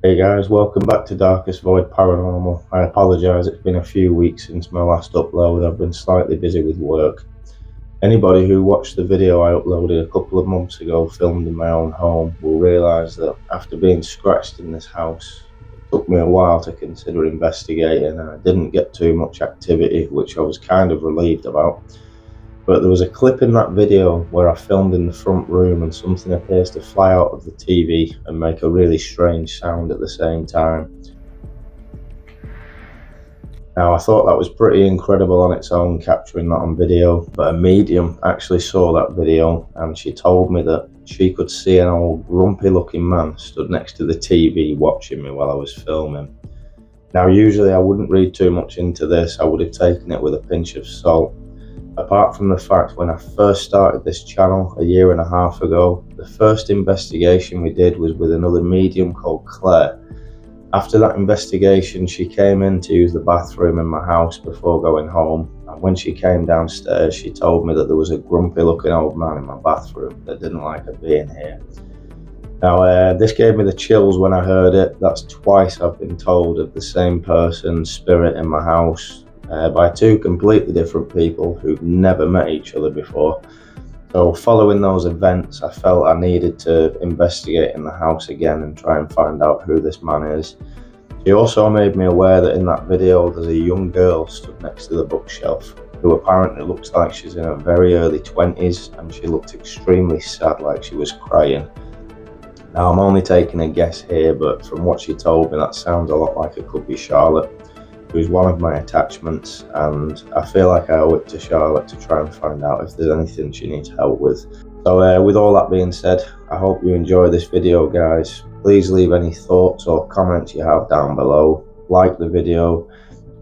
Hey guys, welcome back to Darkest Void Paranormal. I apologise, it's been a few weeks since my last upload. I've been slightly busy with work. Anybody who watched the video I uploaded a couple of months ago, filmed in my own home, will realise that after being scratched in this house, it took me a while to consider investigating, and I didn't get too much activity, which I was kind of relieved about. But there was a clip in that video where I filmed in the front room and something appears to fly out of the TV and make a really strange sound at the same time. Now, I thought that was pretty incredible on its own, capturing that on video, but a medium actually saw that video and she told me that she could see an old grumpy looking man stood next to the TV watching me while I was filming. Now, usually I wouldn't read too much into this, I would have taken it with a pinch of salt. Apart from the fact when I first started this channel a year and a half ago, the first investigation we did was with another medium called Claire. After that investigation, she came in to use the bathroom in my house before going home, and when she came downstairs, she told me that there was a grumpy looking old man in my bathroom that didn't like her being here. Now, this gave me the chills when I heard it. That's twice I've been told of the same person, spirit in my house, by two completely different people who've never met each other before. So following those events, I felt I needed to investigate in the house again and try and find out who this man is. She also made me aware that in that video there's a young girl stood next to the bookshelf who apparently looks like she's in her very early 20s, and she looked extremely sad, like she was crying. Now, I'm only taking a guess here, but from what she told me, that sounds a lot like it could be Charlotte, who's one of my attachments, and I feel like I owe it to Charlotte to try and find out if there's anything she needs help with. So with all that being said, I hope you enjoy this video, guys. Please leave any thoughts or comments you have down below, like the video,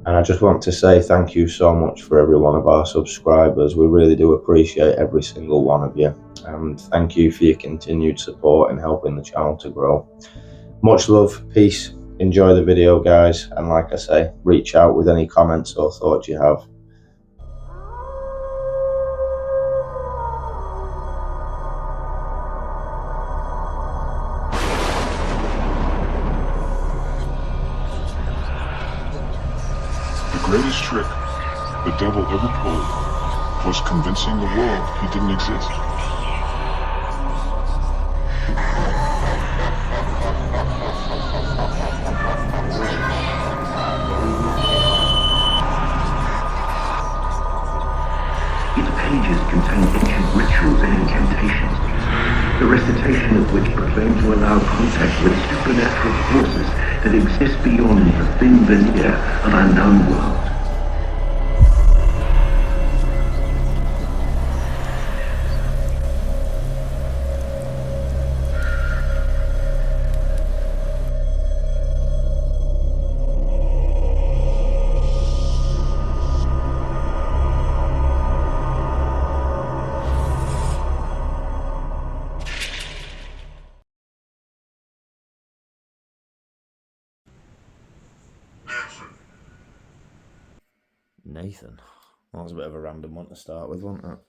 and I just want to say thank you so much for every one of our subscribers. We really do appreciate every single one of you, and thank you for your continued support in helping the channel to grow. Much love, peace, enjoy the video, guys, and like I say, reach out with any comments or thoughts you have. The greatest trick the devil ever pulled was convincing the world he didn't exist. Its pages contain ancient rituals and incantations, the recitation of which proclaim to allow contact with supernatural forces that exist beyond the thin veneer of our known world. Nathan. That was a bit of a random one to start with, wasn't it?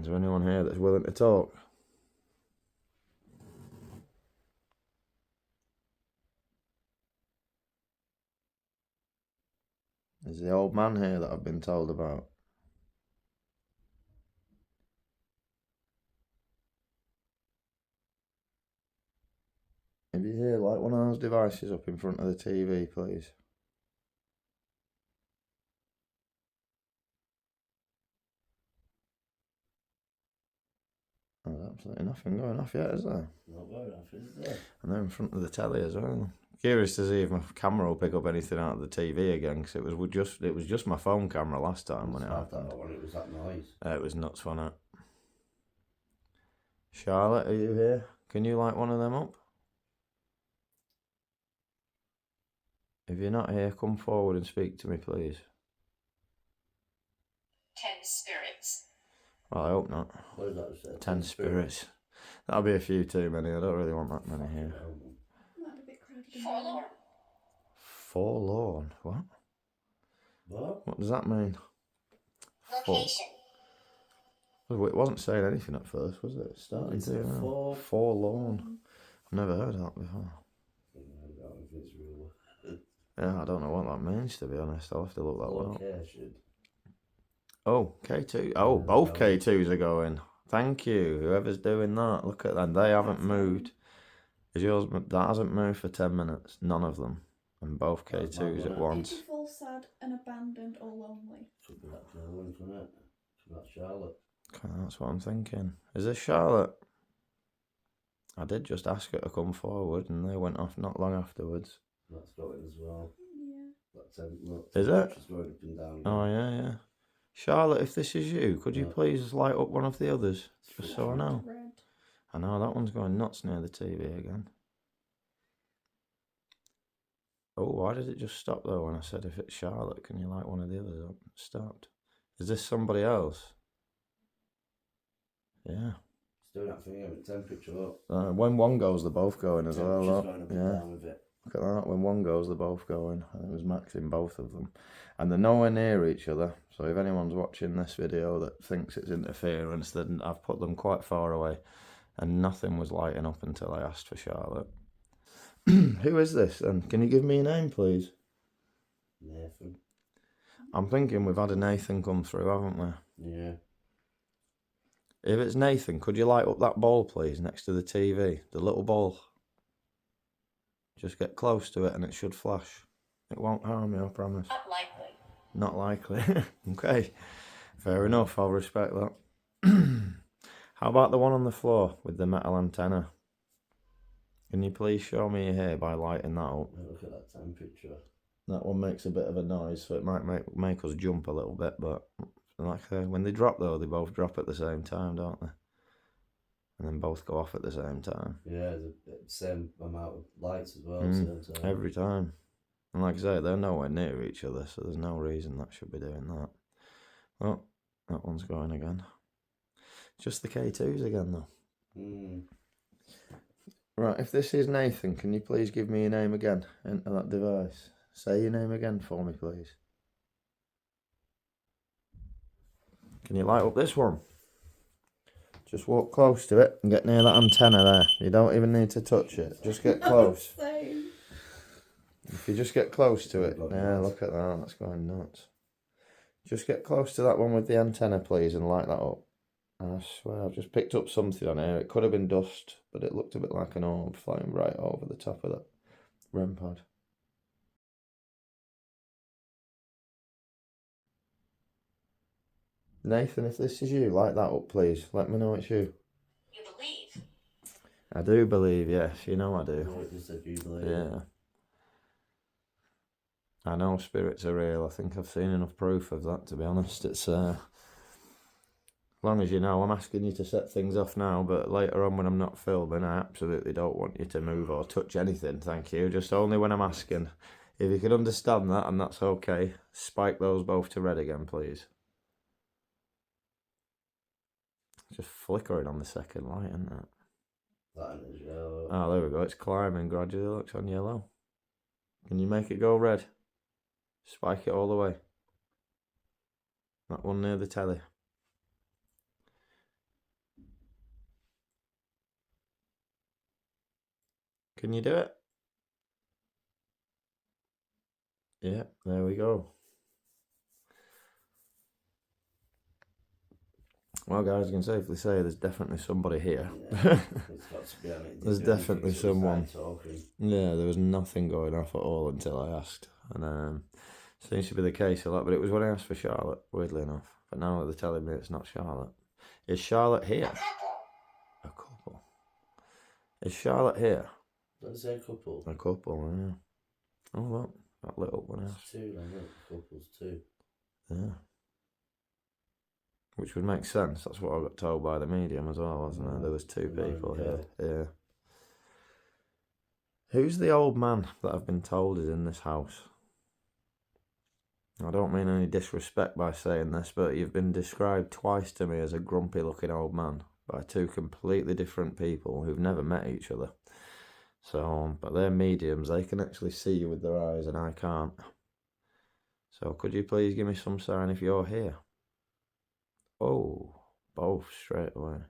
Is there anyone here that's willing to talk? Is the old man here that I've been told about? If you hear like one of those devices up in front of the TV, please. There's absolutely nothing going off yet, is there? Not going off, is there? And they're in front of the telly as well. Curious to see if my camera will pick up anything out of the TV again, because it was just my phone camera last time when it happened. When it was that noise. It was nuts, wasn't it? Charlotte, are you here? Can you light one of them up? If you're not here, come forward and speak to me, please. 10 spirits. Well, I hope not. What does that say? 10 spirits. That'll be a few too many. I don't really want that many here. Forlorn. Forlorn? What? What does that mean? Location. Well, it wasn't saying anything at first, was it? It's starting to. Forlorn. I've never heard that before. I don't know if it's real. Yeah, I don't know what that means, to be honest. I'll have to look that one up. Location. Oh, K2. Oh, both K2s are going. Thank you, whoever's doing that. Look at that. They haven't moved. Is yours? That hasn't moved for 10 minutes. None of them. And both K2s at once. Pitiful, sad, and abandoned or lonely. Could be that girl one, couldn't it? Could be that Charlotte. Okay, that's what I'm thinking. Is this Charlotte? I did just ask her to come forward and they went off not long afterwards. That's going as well. Yeah. Look, Is it? she's going up and down. Oh, yeah. Charlotte, if this is you, could you please light up one of the others? Just so I know. Red. I know, that one's going nuts near the TV again. Oh, why did it just stop though when I said if it's Charlotte, can you light one of the others up? It stopped. Is this somebody else? Yeah. It's doing that thing, having temperature up. When one goes, they're both going as well. She's going up and down with it. Look at that. When one goes, they're both going. It was maxing both of them. And they're nowhere near each other. So if anyone's watching this video that thinks it's interference, then I've put them quite far away. And nothing was lighting up until I asked for Charlotte. Who is this then? Can you give me a name, please? Nathan. I'm thinking we've had a Nathan come through, haven't we? Yeah. If it's Nathan, could you light up that ball, please, next to the TV? The little ball. Just get close to it and it should flash. It won't harm you, I promise. Not likely. Not likely. Okay. Fair enough, I'll respect that. How about the one on the floor with the metal antenna? Can you please show me here by lighting that up? Look at that temperature. That one makes a bit of a noise, so it might make us jump a little bit, but like when they drop though, they both drop at the same time, don't they? And then both go off at the same time. Yeah, the same amount of lights as well. Same time. Every time. And like I say, they're nowhere near each other, so there's no reason that should be doing that. Oh, that one's going again. Just the K2s again though. Right, if this is Nathan, can you please give me your name again? Enter that device. Say your name again for me, please. Can you light up this one? Just walk close to it and get near that antenna there. You don't even need to touch it. Just get close. If you just get close to it. Yeah, look at that. That's going nuts. Just get close to that one with the antenna, please, and light that up. I swear, I've just picked up something on here. It could have been dust, but it looked a bit like an orb flying right over the top of that REM pad. Nathan, if this is you, light that up, please. Let me know it's you. You believe? I do believe, yes. You know I do. Oh, it just said you believe. Yeah. I know spirits are real. I think I've seen enough proof of that, to be honest. It's as long as you know, I'm asking you to set things off now, but later on when I'm not filming, I absolutely don't want you to move or touch anything, thank you. Just only when I'm asking. If you can understand that, and that's okay, spike those both to red again, please. Just flickering on the second light, isn't it? That is yellow. Oh, there we go. It's climbing gradually. Looks on yellow. Can you make it go red? Spike it all the way. That one near the telly. Can you do it? Yeah, there we go. Well, guys, you can safely say there's definitely somebody here. Yeah, it's got to be on it. There's definitely someone. Talking. Yeah, there was nothing going off at all until I asked. And seems to be the case a lot, but it was when I asked for Charlotte, weirdly enough. But now they're telling me it's not Charlotte. Is Charlotte here? A couple. Is Charlotte here? Don't say a couple. A couple, yeah. Oh, well, that lit up when I asked. Two, I know. Couples, two. Yeah. Which would make sense. That's what I got told by the medium as well, wasn't it? There was two people here. Yeah. Who's the old man that I've been told is in this house? I don't mean any disrespect by saying this, but you've been described twice to me as a grumpy looking old man by two completely different people who've never met each other. So, but they're mediums. They can actually see you with their eyes and I can't. So could you please give me some sign if you're here? Oh, both straight away.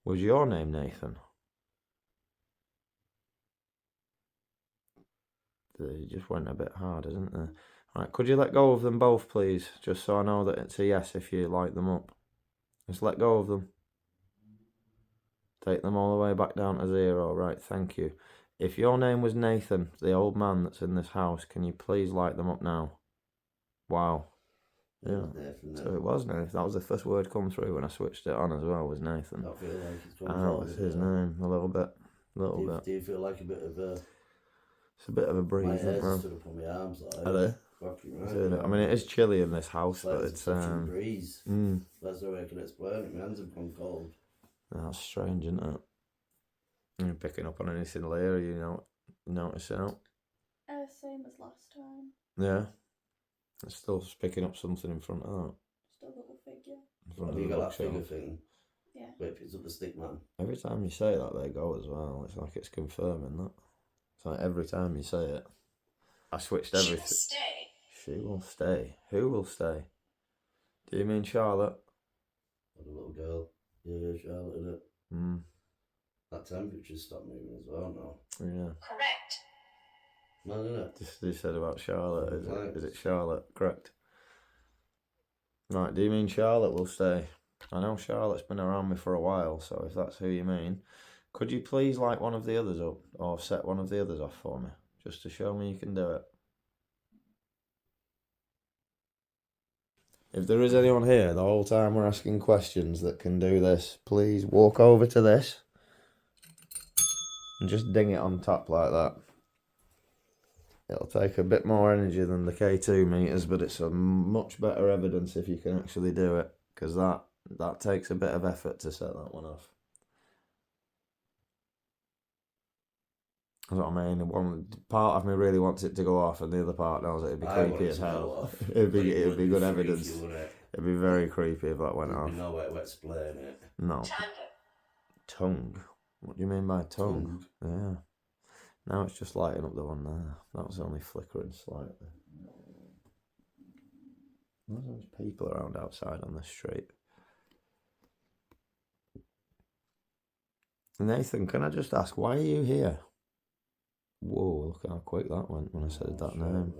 Was your name Nathan? They just went a bit hard, isn't they? Right, could you let go of them both, please? Just so I know that it's a yes if you light them up. Just let go of them. Take them all the way back down to 0. Right, thank you. If your name was Nathan, the old man that's in this house, can you please light them up now? Wow. Yeah. So it was Nathan. That was the first word come through when I switched it on as well, was Nathan. I feel like it's come That was his name, a little bit. Do you feel like a bit of a... It's a bit of a breeze, My isn't hairs it? are stood up on my arms. Like, Are they? Fucking right, I mean, it is chilly in this house, it's like but it's it's... touching breeze. That's the way I can explain it. My hands have gone cold. That's strange, isn't it? You're picking up on anything, Leah? You noticing out? Same as last time. Yeah. It's still picking up something in front of that. Just a little figure. In front Have of you the got that figure bookshelf. thing? Yeah. Where it picks up the stick man? Every time you say that, they go as well. It's like it's confirming that. It's like every time you say it. I switched everything. She will stay. She will stay. Who will stay? Do you mean Charlotte? Or the little girl? Yeah, Charlotte, isn't it? That temperature's stopped moving as well now. Yeah. Correct. No, isn't it? Just you said about Charlotte. Right. Is it Charlotte? Correct. Right, do you mean Charlotte will stay? I know Charlotte's been around me for a while, so if that's who you mean, could you please light one of the others up or set one of the others off for me? Just to show me you can do it. If there is anyone here the whole time we're asking questions that can do this, please walk over to this and just ding it on top like that. It'll take a bit more energy than the K2 meters, but it's a much better evidence if you can actually do it, because that takes a bit of effort to set that one off. That's what I mean. One part of me really wants it to go off, and the other part knows it'd be creepy as hell. It'd be good evidence. It'd be very creepy if that went off. There'd be no way to explain it. No. Tongue. What do you mean by tongue? Yeah. Now it's just lighting up the one there. That was only flickering slightly. There's always people around outside on the street. Nathan, can I just ask, why are you here? Whoa, look how quick that went when I said that name.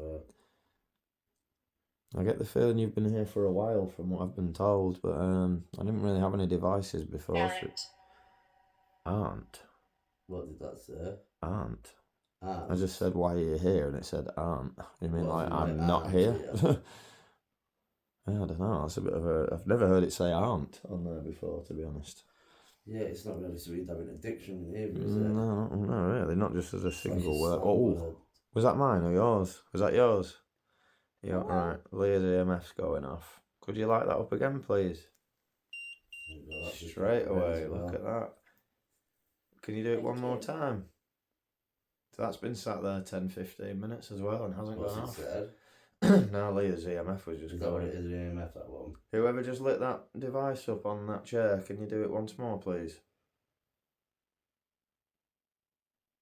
I get the feeling you've been here for a while from what I've been told, but I didn't really have any devices before. Aunt. What did that say? Aunt. Aunt. I just said, why are you here? And it said, aunt. You mean What, like you I'm mean not aunt, here? yeah. Yeah, I don't know. That's a bit of a... I've never heard it say aunt on there before, to be honest. Yeah, it's not really sweet having a dictionary either, is it? No, really. Not just as a single word. Like Oh, word. was that mine or yours? Was that yours? Yeah, Oh. right. Leah's EMF's going off. Could you light that up again, please? Straight away. Look at that. Can you do it one more time? So that's been sat there 10-15 minutes as well and hasn't gone off. Now Leah's EMF was just Is that what going. it is, the EMF, that one? Whoever just lit that device up on that chair, can you do it once more, please?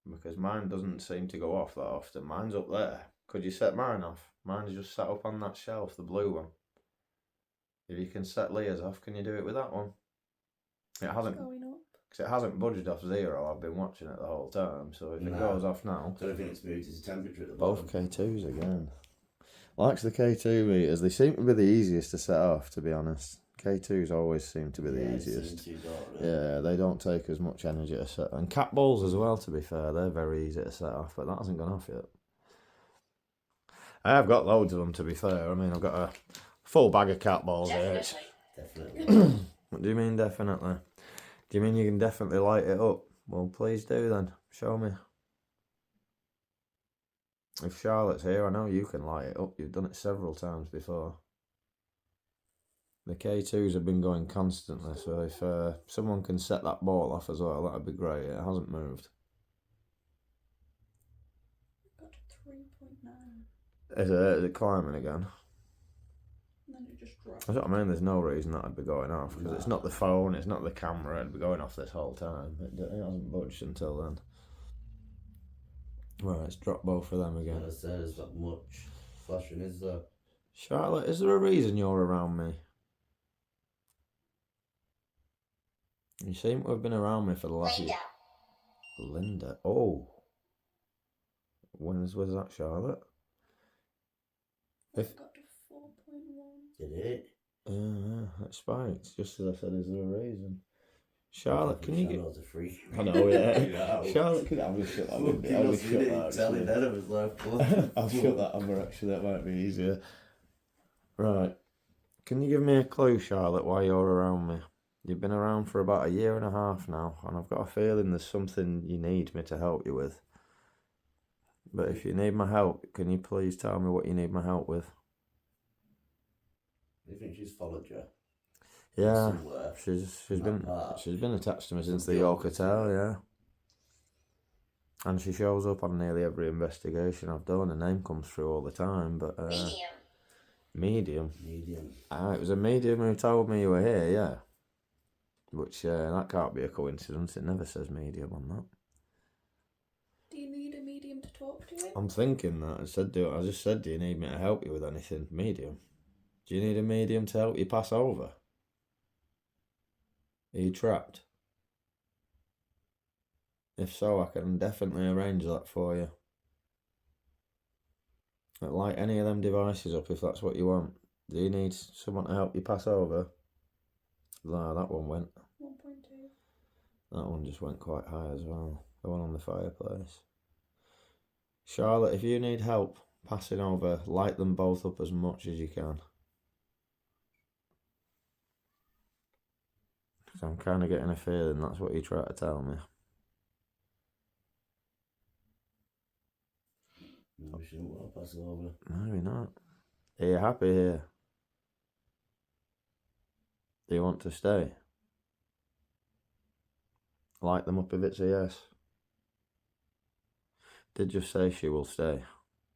Because mine doesn't seem to go off that often. Mine's up there. Could you set mine off? Mine's just sat up on that shelf, the blue one. If you can set Leah's off, can you do it with that one? It hasn't. Going up. Because it hasn't budged off 0. I've been watching it the whole time. So if it goes off now. I don't think it's moved its temperature at the Both bottom. K2s again. Likes the K2 meters. They seem to be the easiest to set off, to be honest. K2s always seem to be the easiest. Yeah, they don't take as much energy to set. And cat balls as well, to be fair. They're very easy to set off, but that hasn't gone off yet. I have got loads of them, to be fair. I mean, I've got a full bag of cat balls here. Definitely. What do you mean, definitely? Do you mean you can definitely light it up? Well, please do then. Show me. If Charlotte's here, I know you can light it up. You've done it several times before. The K2s have been going constantly, so if someone can set that ball off as well, that'd be great. It hasn't moved. Got to 3.9. Is it climbing again? And then it just dropped. That's what I mean. There's no reason that'd be going off, because it's not the phone, it's not the camera. It'd be going off this whole time. It hasn't budged until then. Right, it's dropped both of them again. I said there's not much flashing, is there? Charlotte, is there a reason you're around me? You seem to have been around me for the last year. Linda. Oh. When was that, Charlotte? It got to 4.1. Did it? That spikes. Just as I said, is there a reason? Charlotte, can you get... Charlotte's a freak. I know, yeah. Yeah. Charlotte, can I shut that window? I will shut that, Telling actually. that it was left. I'll shut that over, actually. That might be easier. Right. Can you give me a clue, Charlotte, why you're around me? You've been around for about 1.5 years now, and I've got a feeling there's something you need me to help you with. But if you need my help, can you please tell me what you need my help with? Do you think she's followed you? Yeah, Somewhere. she's That been attached to me since the York Hotel, yeah. And she shows up on nearly every investigation I've done. Her name comes through all the time, but medium. It was a medium who told me you were here, yeah. Which that can't be a coincidence. It never says medium on that. Do you need a medium to talk to him? I'm thinking that. I just said, do you need me to help you with anything? Medium. Do you need a medium to help you pass over? Are you trapped? If so, I can definitely arrange that for you. I'd light any of them devices up if that's what you want. Do you need someone to help you pass over? No, that one went. 1.2. That one just went quite high as well. The one on the fireplace. Charlotte, if you need help passing over, light them both up as much as you can. Because I'm kind of getting a feeling that's what you try to tell me. We shouldn't want to pass it over. Maybe not. Are you happy here? Do you want to stay? Light them up if it's a yes. Did just say she will stay,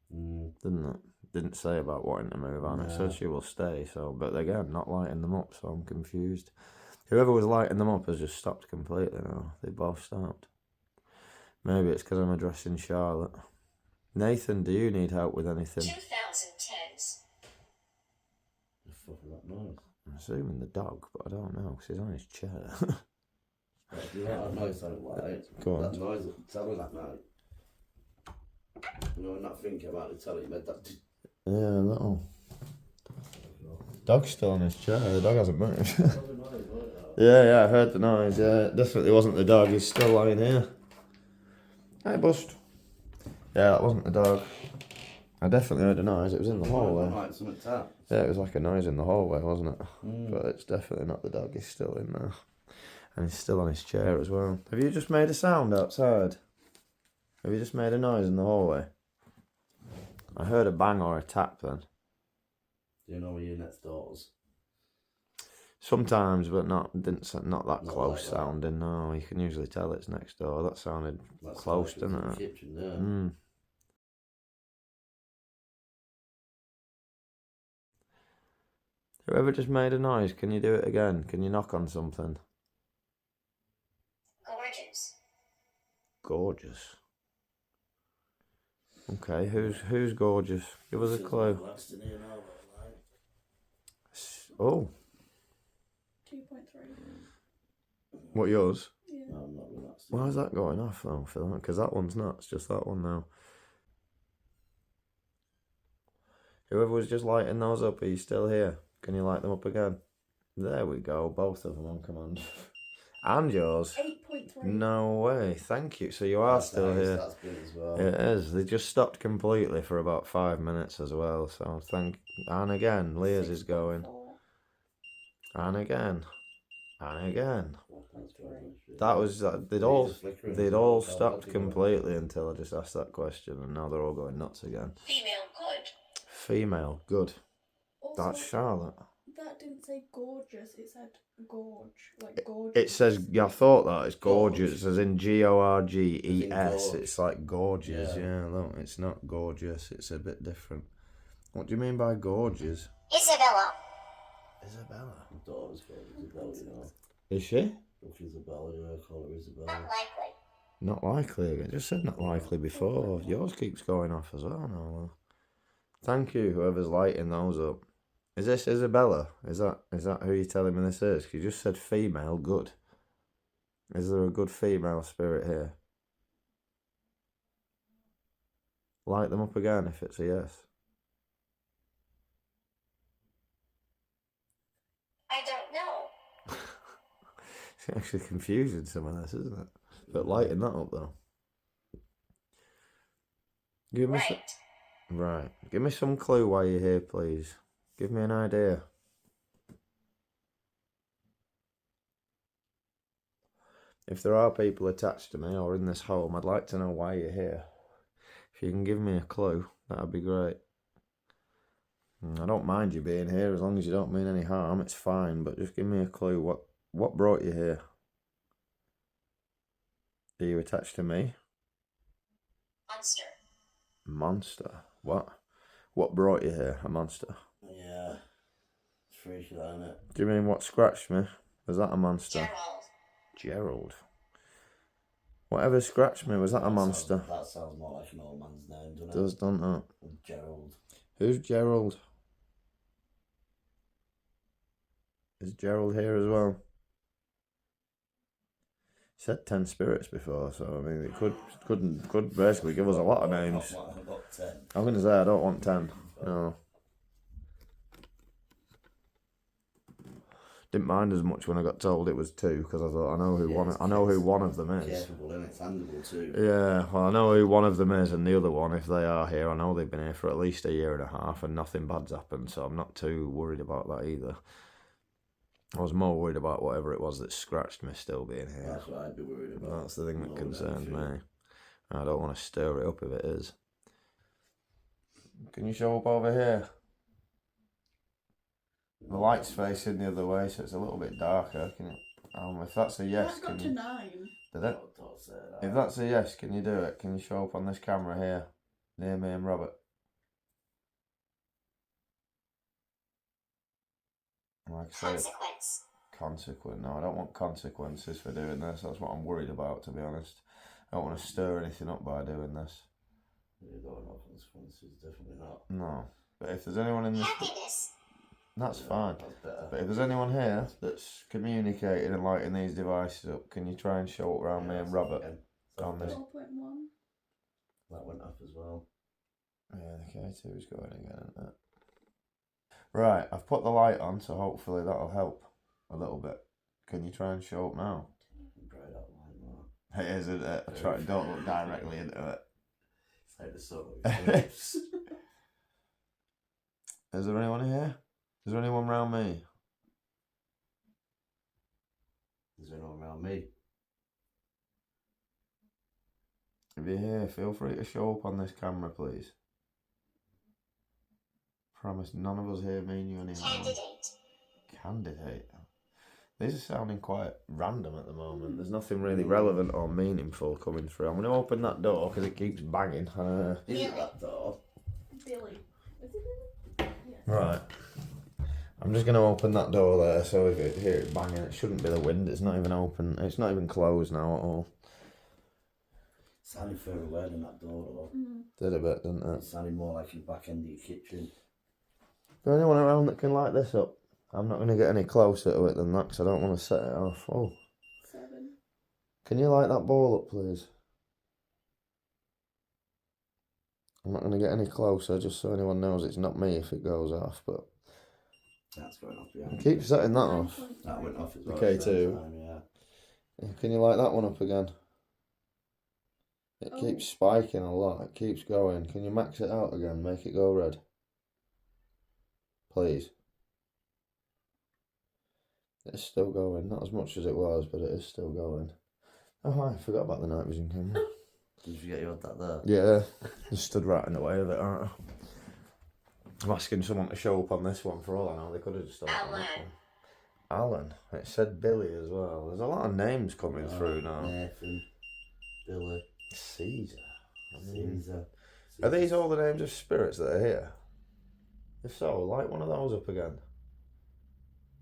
didn't it? Didn't say about wanting to move on. It said she will stay. So, but again, not lighting them up, so I'm confused. Whoever was lighting them up has just stopped completely now. They both stopped. Maybe it's because I'm addressing Charlotte. Nathan, do you need help with anything? 2010s. The fuck is that noise? I'm assuming the dog, but I don't know because he's on his chair. Do you know what that noise sounded like? Go on. That noise, tell me that night. You know, not thinking about it, tell you made that. Yeah, no. Dog's still on his chair. The dog hasn't moved. Yeah, I heard the noise. Yeah, it definitely wasn't the dog. He's still lying here. Hey, bust. Yeah, that wasn't the dog. I definitely heard a noise. It was in the hallway. Yeah, it was like a noise in the hallway, wasn't it? But it's definitely not the dog. He's still in there. And he's still on his chair as well. Have you just made a sound outside? Have you just made a noise in the hallway? I heard a bang or a tap then. Do you know where your next doors? Sometimes, but not that Not close like that. sounding. No, you can usually tell it's next door. That sounded close, like didn't it's in it? the kitchen there. Whoever just made a noise, can you do it again? Can you knock on something? Gorgeous. Gorgeous. Okay, who's gorgeous? Give us a clue. Oh, 2.3. what, yours? Yeah. No, I'm not relaxed. Why is that going off though for that? Because that one's not. It's just that one now. Whoever was just lighting those up, are you still here? Can you light them up again? There we go. Both of them on command. And yours. 8.3. No way. Thank you. So you are That's still nice, here. That's good as well. It is. They just stopped completely for about 5 minutes as well. So and again, Leah's is going. 6.4. And again. And again. That's good. That was they'd Yeah, all just flickering they'd as all well, stopped can't think of it. completely until I just asked that question, and now they're all going nuts again. Female good. Female, good. Also, That's Charlotte. that didn't say gorgeous, it said gorge. Like gorgeous. It says, yeah, I thought that it's gorgeous, Gorge. as in Gorges. gorge. It's like gorgeous, Yeah. yeah. No, it's not gorgeous. It's a bit different. What do you mean by gorgeous? Isabella. Isabella. My daughter's called Isabella, you know. Is she? Look, Isabella, yeah, I call her Isabella. Not likely. Not likely. I just said not likely before. Yours keeps going off as well now. Thank you, whoever's lighting those up. Is this Isabella? Is that who you're telling me this is? 'Cause you just said female, good. Is there a good female spirit here? Light them up again if it's a yes. I don't know. It's actually confusing, some of this, isn't it? But lighting that up though. Give me Right. right. Give me some clue why you're here, please. Give me an idea. If there are people attached to me or in this home, I'd like to know why you're here. If you can give me a clue, that'd be great. I don't mind you being here as long as you don't mean any harm. It's fine, but just give me a clue. What brought you here? Are you attached to me? Monster. Monster. What? What brought you here? A monster? Yeah. It's freaky, isn't it? Do you mean what scratched me? Was that a monster? Gerald. Gerald. Whatever scratched me, was that a monster? That sounds more like an old man's name, doesn't it? Does, don't it? Gerald. Who's Gerald? Is Gerald here as well? Said 10 spirits before, so I mean it could basically give us a lot of names. I've got 10. I'm gonna say I don't want 10. No. Didn't mind as much when I got told it was 2 because I thought I know who one of them is. Capable and it's handable too. Yeah, well I know who one of them is, and the other one, if they are here, I know they've been here for at least a year and a half and nothing bad's happened, so I'm not too worried about that either. I was more worried about whatever it was that scratched me still being here. That's what I'd be worried about. That's the thing that More concerns than me. I don't want to stir it up if it is. Can you show up over here? The light's facing the other way, so it's a little bit darker. Can you? If that's a yes, I've got can to you? 9. Did it? Don't say that. If that's a yes, can you do it? Can you show up on this camera here, near me and Robert? Like I say, Consequence. consequence. No, I don't want consequences for doing this. That's what I'm worried about, to be honest. I don't want to stir anything up by doing this. You don't know consequences, definitely not. No. But if there's anyone in this... Happiness. That's fine. That's better. But if there's anyone here that's communicating and lighting these devices up, can you try and show up around me and Robert on this? 4.1. That went up as well. Yeah, the K2's going again, isn't it? Right, I've put the light on, so hopefully that'll help a little bit. Can you try and show up now? Bright out light, man. It is, isn't it? Don't look directly into it. It's like the sun. Is there anyone here? Is there anyone around me? Is there anyone around me? If you're here, feel free to show up on this camera, please. Promise none of us here mean you any harm. Candidate. Candidate. These are sounding quite random at the moment. There's nothing really relevant or meaningful coming through. I'm going to open that door because it keeps banging. Is it that door? Billy. Is it Billy? Yeah. Right. I'm just going to open that door there, so if you hear it banging, it shouldn't be the wind. It's not even open. It's not even closed now at all. It sounded further away than that door, though. Did a bit, didn't It it? sounded more like the back end of your kitchen. Is there anyone around that can light this up? I'm not going to get any closer to it than that because I don't want to set it off. Oh. 7. Can you light that ball up, please? I'm not going to get any closer, just so anyone knows it's not me if it goes off, but... That's going off behind. Keep setting that off. That went off as well. Okay, at the same too. time, yeah. Can you light that one up again? It Oh. keeps spiking a lot. It keeps going. Can you max it out again? Make it go red. Please. It's still going. Not as much as it was, but it is still going. Oh, I forgot about the night vision camera. Did you forget you had that there? Yeah, just stood right in the way of it, aren't I? I'm asking someone to show up on this one for all I know. They could have just done it on that one. Alan. It said Billy as well. There's a lot of names coming through now. Nathan, Billy, Caesar. Caesar. Are these all the names of spirits that are here? If so, light one of those up again.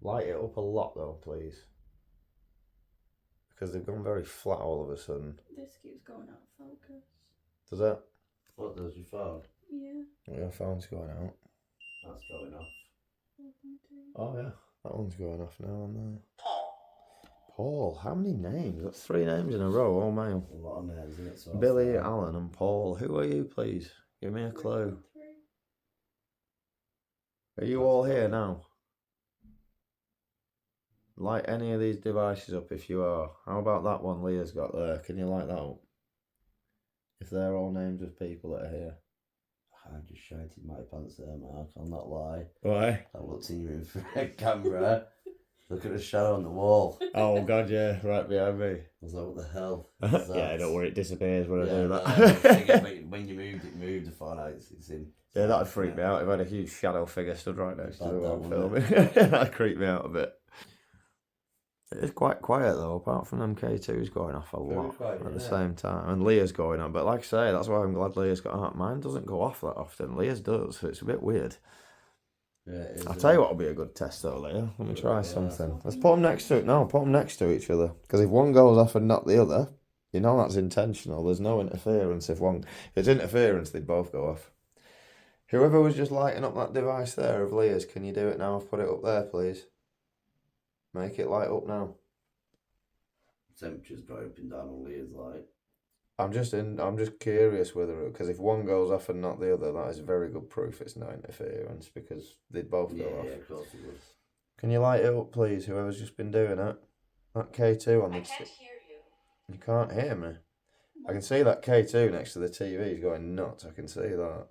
Light it up a lot though, please. Because they've gone very flat all of a sudden. This keeps going out of focus. Does that? What does you found? Yeah. Your phone's going out. That's going off. 4.2. Oh yeah, that one's going off now on there. Paul. Paul. How many names? That's 3 names in a row, all male. A lot of names, isn't it? So Billy, Alan and Paul. Who are you, please? Give me a clue. Are you all here now? Light any of these devices up if you are. How about that one Leah's got there? Can you light that up? If they're all names of people that are here. I just shited my pants there, Mark. I'll not lie. Why? I looked in your infrared camera. Look at the shadow on the wall. Oh god, yeah, right behind me. I was like, what the hell? Yeah, don't worry, it disappears when I do no, that. when you moved, it moved. I thought it's in. Yeah, that'd freak me out if I had a huge shadow figure stood right next to me while I'm Bad, filming. That'd creep me out a bit. It is quite quiet though, apart from them K2s going off a lot at the same time. And Leah's going on, but like I say, that's why I'm glad Leah's got out. Mine doesn't go off that often. Leah's does, so it's a bit weird. Yeah, it is, I'll tell you what will be a good test though, Leah. Let me try something. Let's put them next to it. No, put them next to each other. Because if one goes off and not the other, you know that's intentional. There's no interference. If it's interference, they'd both go off. Whoever was just lighting up that device there of Leah's, can you do it now? I've put it up there, please. Make it light up now. Temperature's going up and down on Leah's light. I'm just curious whether, because if one goes off and not the other, that is very good proof it's no interference because they'd both go off. Yeah, of course it would. Can you light it up, please? Whoever's just been doing it. That K2 on the. I can't hear you. You can't hear me. I can see that K2 next to the TV is going nuts. I can see that.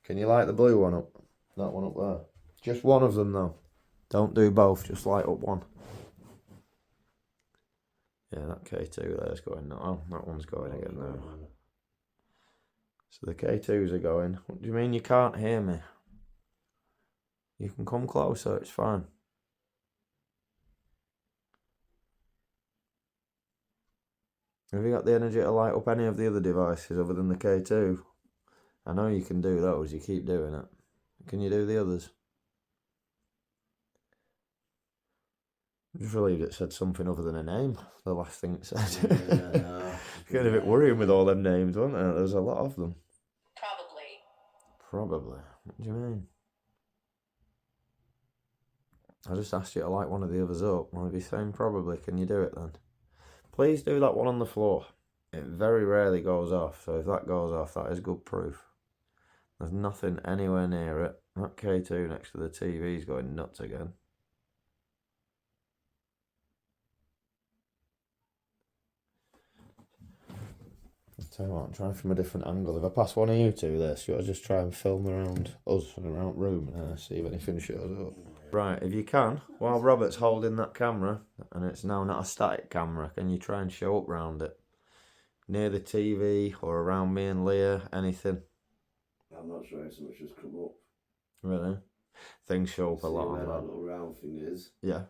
Can you light the blue one up? That one up there. Just one of them though. Don't do both. Just light up one. Yeah, that K2 there's going nuts. Oh, that one's going again now. So the K2s are going. What do you mean you can't hear me? You can come closer. It's fine. Have you got the energy to light up any of the other devices other than the K2? I know you can do those, you keep doing it. Can you do the others? I'm just relieved it said something other than a name, the last thing it said. Yeah, no. It's getting a bit worrying with all them names, wasn't it? There's a lot of them. Probably. What do you mean? I just asked you to light one of the others up. I'll be saying probably. Can you do it then? Please do that one on the floor. It very rarely goes off, so if that goes off, that is good proof. There's nothing anywhere near it. That K2 next to the TV is going nuts again. I'll tell you what, I'm trying from a different angle. If I pass one of you two this, you'll just try and film around us and around room and see if anything shows up. Right, if you can, while Robert's holding that camera, and it's now not a static camera, can you try and show up round it? Near the TV or around me and Leah, anything? I'm not sure if so much has come up. Really? Things show up a lot where on that that. little round thing is. Yeah.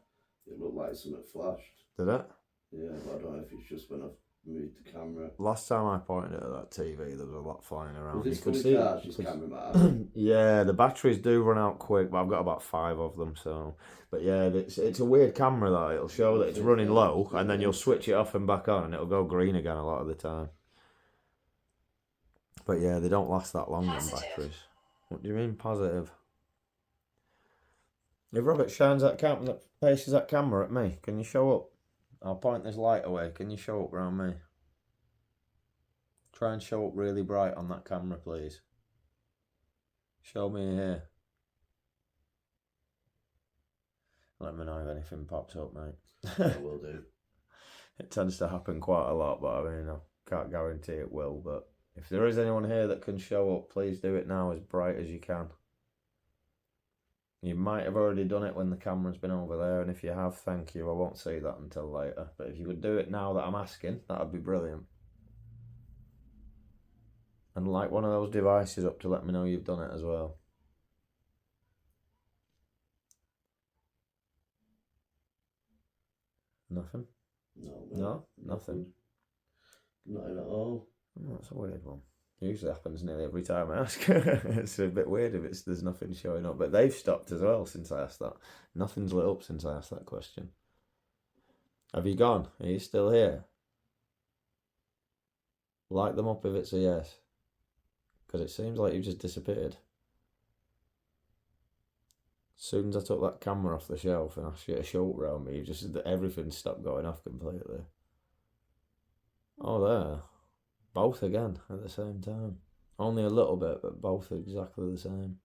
It looked like something flashed. Did it? Yeah, but I don't know if it's just when I've moved the camera. Last time I pointed at that TV, there was a lot flying around. Was this You could fully see charged, this camera, Matt? Yeah, the batteries do run out quick, but I've got about 5 of them, so. But yeah, it's a weird camera that it'll show that it's running low, and then you'll switch it off and back on, and it'll go green again a lot of the time. But yeah, they don't last that long, them batteries. What do you mean positive? If Robert shines that faces that camera at me, can you show up? I'll point this light away. Can you show up around me? Try and show up really bright on that camera, please. Show me here. Let me know if anything pops up, mate. I will do. It tends to happen quite a lot, but I mean, I can't guarantee it will. But if there is anyone here that can show up, please do it now as bright as you can. You might have already done it when the camera's been over there, and if you have, thank you. I won't see that until later. But if you could do it now that I'm asking, that would be brilliant. And light one of those devices up to let me know you've done it as well. Nothing? No, nothing. Nothing at all. Oh, that's a weird one. Usually happens nearly every time I ask. It's a bit weird if there's nothing showing up. But they've stopped as well since I asked that. Nothing's lit up since I asked that question. Have you gone? Are you still here? Light them up if it's a yes. Because it seems like you've just disappeared. soon as I took that camera off the shelf and asked you to shoot round me, everything stopped going off completely. Oh, there. Both again at the same time. Only a little bit, but both exactly the same.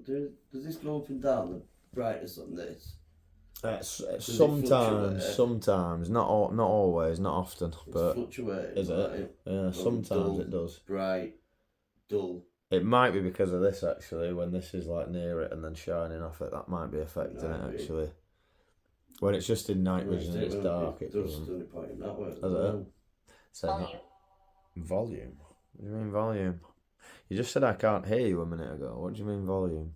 Does this go up and down, the brightness on this? Sometimes, not always, not often, but Fluctuating, is it? Yeah, sometimes dull, it does. Bright, dull. It might be because of this actually. When this is like near it and then shining off it, that might be affecting it actually. When it's just in night vision and it's dark, it doesn't. The only point in that way. Does it? Volume. Volume? What do you mean volume? You just said I can't hear you a minute ago. What do you mean volume?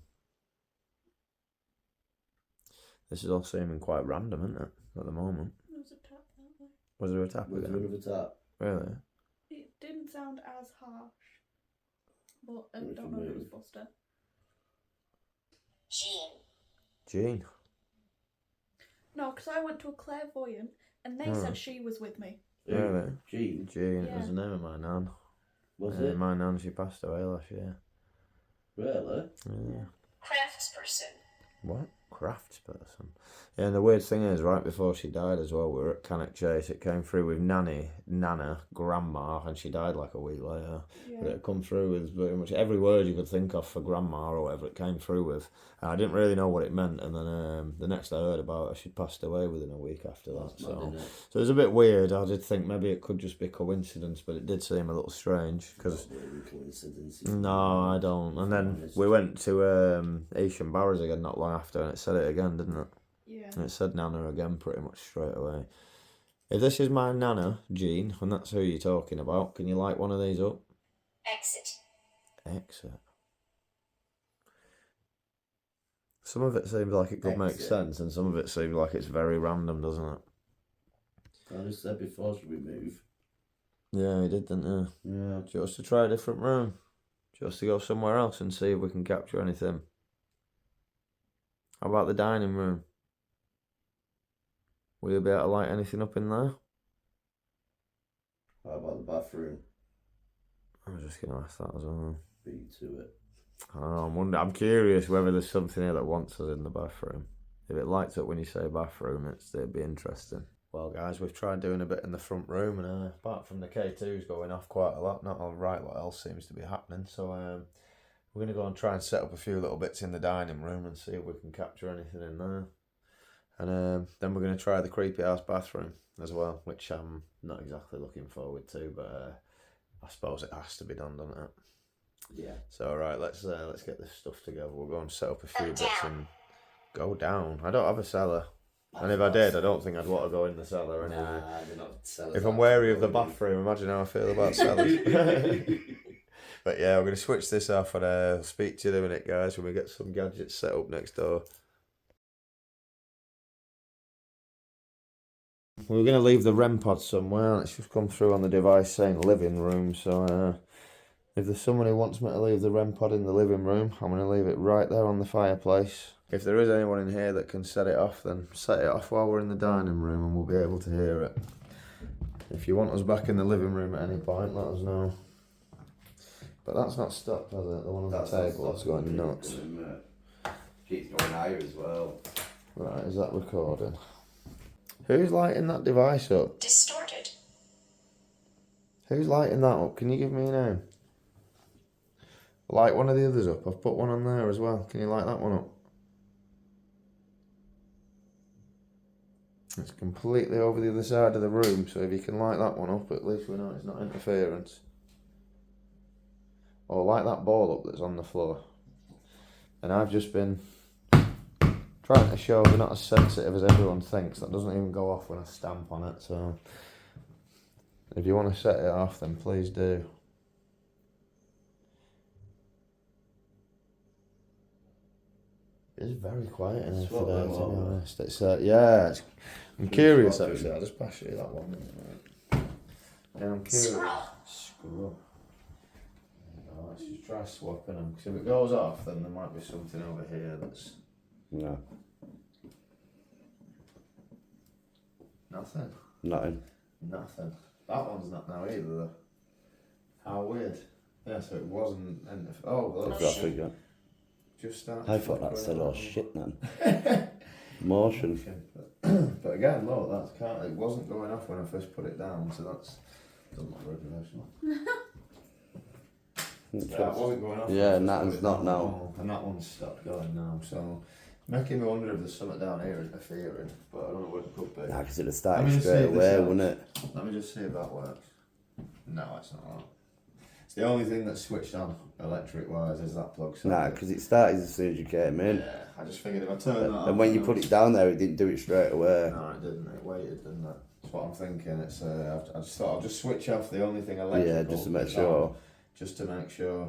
This is all seeming quite random, isn't it, at the moment? There was a tap that way. Was there a tap Was again? there another tap? Really? It didn't sound as harsh, but I don't know if it was Buster. Jean? No, because I went to a clairvoyant and they said she was with me. Really? Jean? Jean, it was the name of my nan. Was it? My nan, she passed away last year. Really? Yeah. Craftsperson. What? Craftsperson. Yeah, and the weird thing is, right before she died as well, we were at Cannock Chase. It came through with Nana, Grandma, and she died like a week later. Yeah. But it come through with very much every word you could think of for Grandma or whatever it came through with. And I didn't really know what it meant, and then the next I heard about her, she'd passed away within a week after that. So it was a bit weird. I did think maybe it could just be coincidence, but it did seem a little strange because. No, I don't. And then we went to Asian Barrows again not long after, and it said it again, didn't it? Yeah. And it said Nana again pretty much straight away. If this is my Nana, Jean, and that's who you're talking about, can you light one of these up? Exit. Exit. Some of it seems like it could make sense, and some of it seems like it's very random, doesn't it? I just said before, should we move? Yeah, you did, didn't you? Yeah. Just to try a different room. Just to go somewhere else and see if we can capture anything. How about the dining room? Will you be able to light anything up in there? How about the bathroom? I was just going to ask that as well. Beat to it. I don't know, I'm curious whether there's something here that wants us in the bathroom. If it lights up when you say bathroom, it'd be interesting. Well, guys, we've tried doing a bit in the front room, and apart from the K2s going off quite a lot, not all right what else seems to be happening. So we're going to go and try and set up a few little bits in the dining room and see if we can capture anything in there. And then we're going to try the creepy house bathroom as well, which I'm not exactly looking forward to, but I suppose it has to be done, doesn't it? Yeah. So alright, let's get this stuff together. We'll go and set up a few bits and go down. I don't have a cellar. And if I did, I don't think I'd want to go in the cellar anyway. Nah, they're not cellars. If I'm wary of the bathroom, imagine how I feel about cellars. But yeah, we're going to switch this off and I'll speak to you in a minute, guys, when we get some gadgets set up next door. We were going to leave the REM pod somewhere, and it's just come through on the device saying living room, so if there's someone who wants me to leave the REM pod in the living room, I'm going to leave it right there on the fireplace. If there is anyone in here that can set it off, then set it off while we're in the dining room and we'll be able to hear it. If you want us back in the living room at any point, let us know. But that's not stopped, has it? The one on the table is going nuts. Keeps going higher as well. Right, is that recording? Who's lighting that device up? Distorted. Who's lighting that up? Can you give me a name? Light one of the others up. I've put one on there as well. Can you light that one up? It's completely over the other side of the room, so if you can light that one up, at least we know it's not interference. Or light that ball up that's on the floor. And I've just been trying to show we're not as sensitive as everyone thinks. That doesn't even go off when I stamp on it, so if you want to set it off, then please do. It's very quiet in here today, to be honest. It's yeah, I'm curious actually. I'll just pass you that one. Yeah, I'm curious. Screw. Oh, let's just try swapping them, because if it goes off, then there might be something over here that's No. nothing. Nothing. Nothing. That one's not now either though. How weird. Yeah, so it wasn't. Oh, well, I figure. just started. I thought that said all shit then. Motion. But again, look, that's can't. It wasn't going off when I first put it down, so that's doesn't look very professional. Yeah, it wasn't going off. Yeah, and that one's not now. And that one's stopped going now, so making me wonder if there's something down here interfering, but I don't know what it could be. Nah, because it'd have Let started me just straight see if this away, helps. wouldn't it? Let me just see if that works. No, it's not that. It's the only thing that's switched on electric wise is that plug. Nah, because it started as soon as you came in. Yeah, I just figured if I turn that on. And when you put it down there, it didn't do it straight away. No, it didn't. It waited, didn't it? That's what I'm thinking. It's I just thought I'll just switch off the only thing electrical. Yeah, just to make that's sure. on, just to make sure.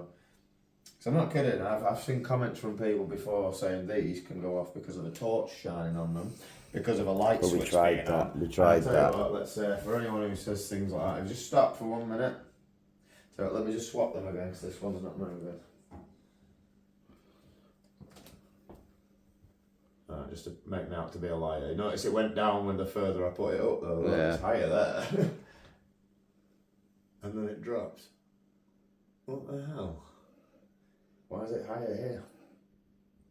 Because I'm not kidding. I've seen comments from people before saying these can go off because of a torch shining on them, because of a light But switch. we tried being that. on. We tried I'll tell that. you what, let's say for anyone who says things like that, just stop for 1 minute. So let me just swap them again, because this one's not moving. Just to make me out to be a liar. You notice it went down when the further I put it up though. Look, Yeah. it's higher there. And then it drops. What the hell? Why is it higher here?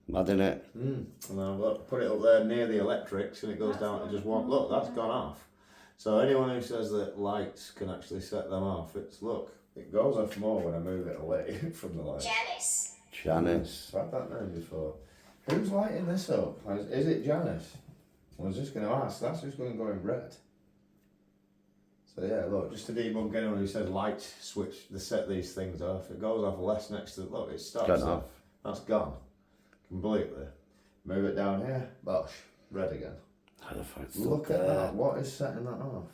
Mad, innit? And then I've put it up there near the electrics and it goes down to just one. Look, that's gone off. So anyone who says that lights can actually set them off, look, it goes off more when I move it away from the light. Janice. Janice. I've had that name before. Who's lighting this up? Is it Janice? I was just going to ask. That's just going to go in red. So yeah, look, just to debunk anyone who says lights switch, they set these things off. It goes off less next to, look, it stops. Gone off. That's gone. Completely. Move it down here, bosh, red again. How the fuck's Look up at there? that. What is setting that off?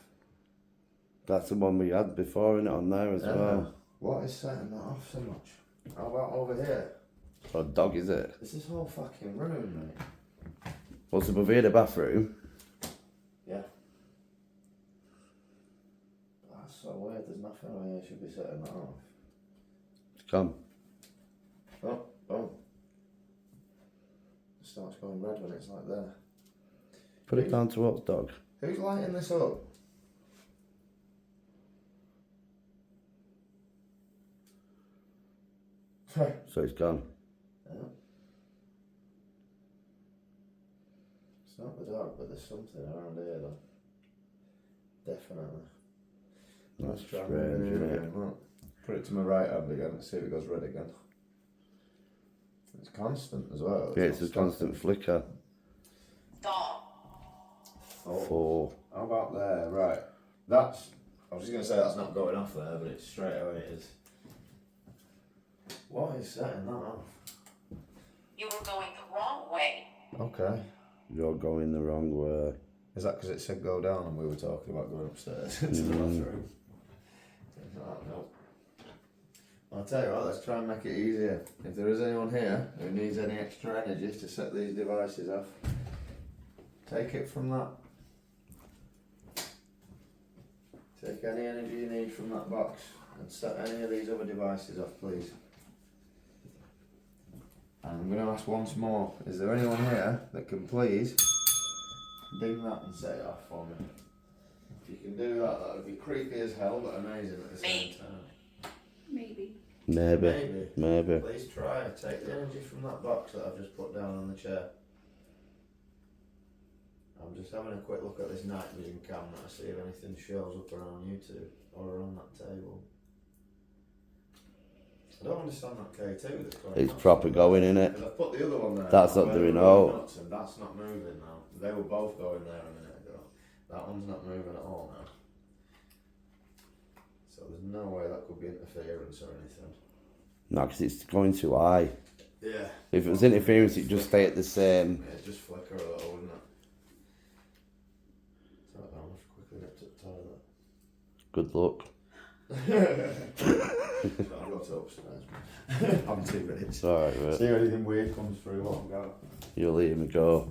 That's the one we had before, innit, on there as well. What is setting that off so much? How about over here? Oh, dog, is it? It's this whole fucking room, mate. What's above here, the bathroom? Yeah. That's so weird. There's nothing over here should be setting that off. Come. Oh. It starts going red when it's like there. Put it down towards dog. Who's lighting this up? So it's gone. Yeah. It's not the dark, but there's something around here though. Definitely. That's Let's try and strange, move it isn't it? again. Look. Put it to my right hand again. Let's see if it goes red again. It's constant as well. Yeah, it's a not constant flicker. Dawn. stopping. 4. How about there? Right. That's. I was just going to say that's not going off there, but it's straight away it is. What is setting that off? You were going the wrong way. Okay. You're going the wrong way. Is that because it said go down and we were talking about going upstairs into the bathroom? No. I'll tell you what, let's try and make it easier. If there is anyone here who needs any extra energy to set these devices off, take it from that. Take any energy you need from that box and set any of these other devices off, please. And I'm going to ask once more, is there anyone here that can please ding that and set it off for me? If you can do that, that would be creepy as hell, but amazing at the same time. Maybe. Maybe. Please try. Take the energy from that box that I've just put down on the chair. I'm just having a quick look at this night vision camera to see if anything shows up around YouTube or around that table. I don't understand that K2 that's going It's off. proper going, innit? Because I put the other one there. That's not where doing they were going all. nuts and that's not moving now. They were both going there a minute ago. That one's not moving at all now. So there's no way that could be interference or anything. No, because it's going too high. Yeah. If it was interference, it'd just stay at the same. Yeah, just flicker a little, wouldn't it? So I'll have to quickly nip to the toilet. Good luck. I'll go to upstairs. I'm 2 minutes. It's alright, mate. See if anything weird comes through while I'm going. You'll let me go.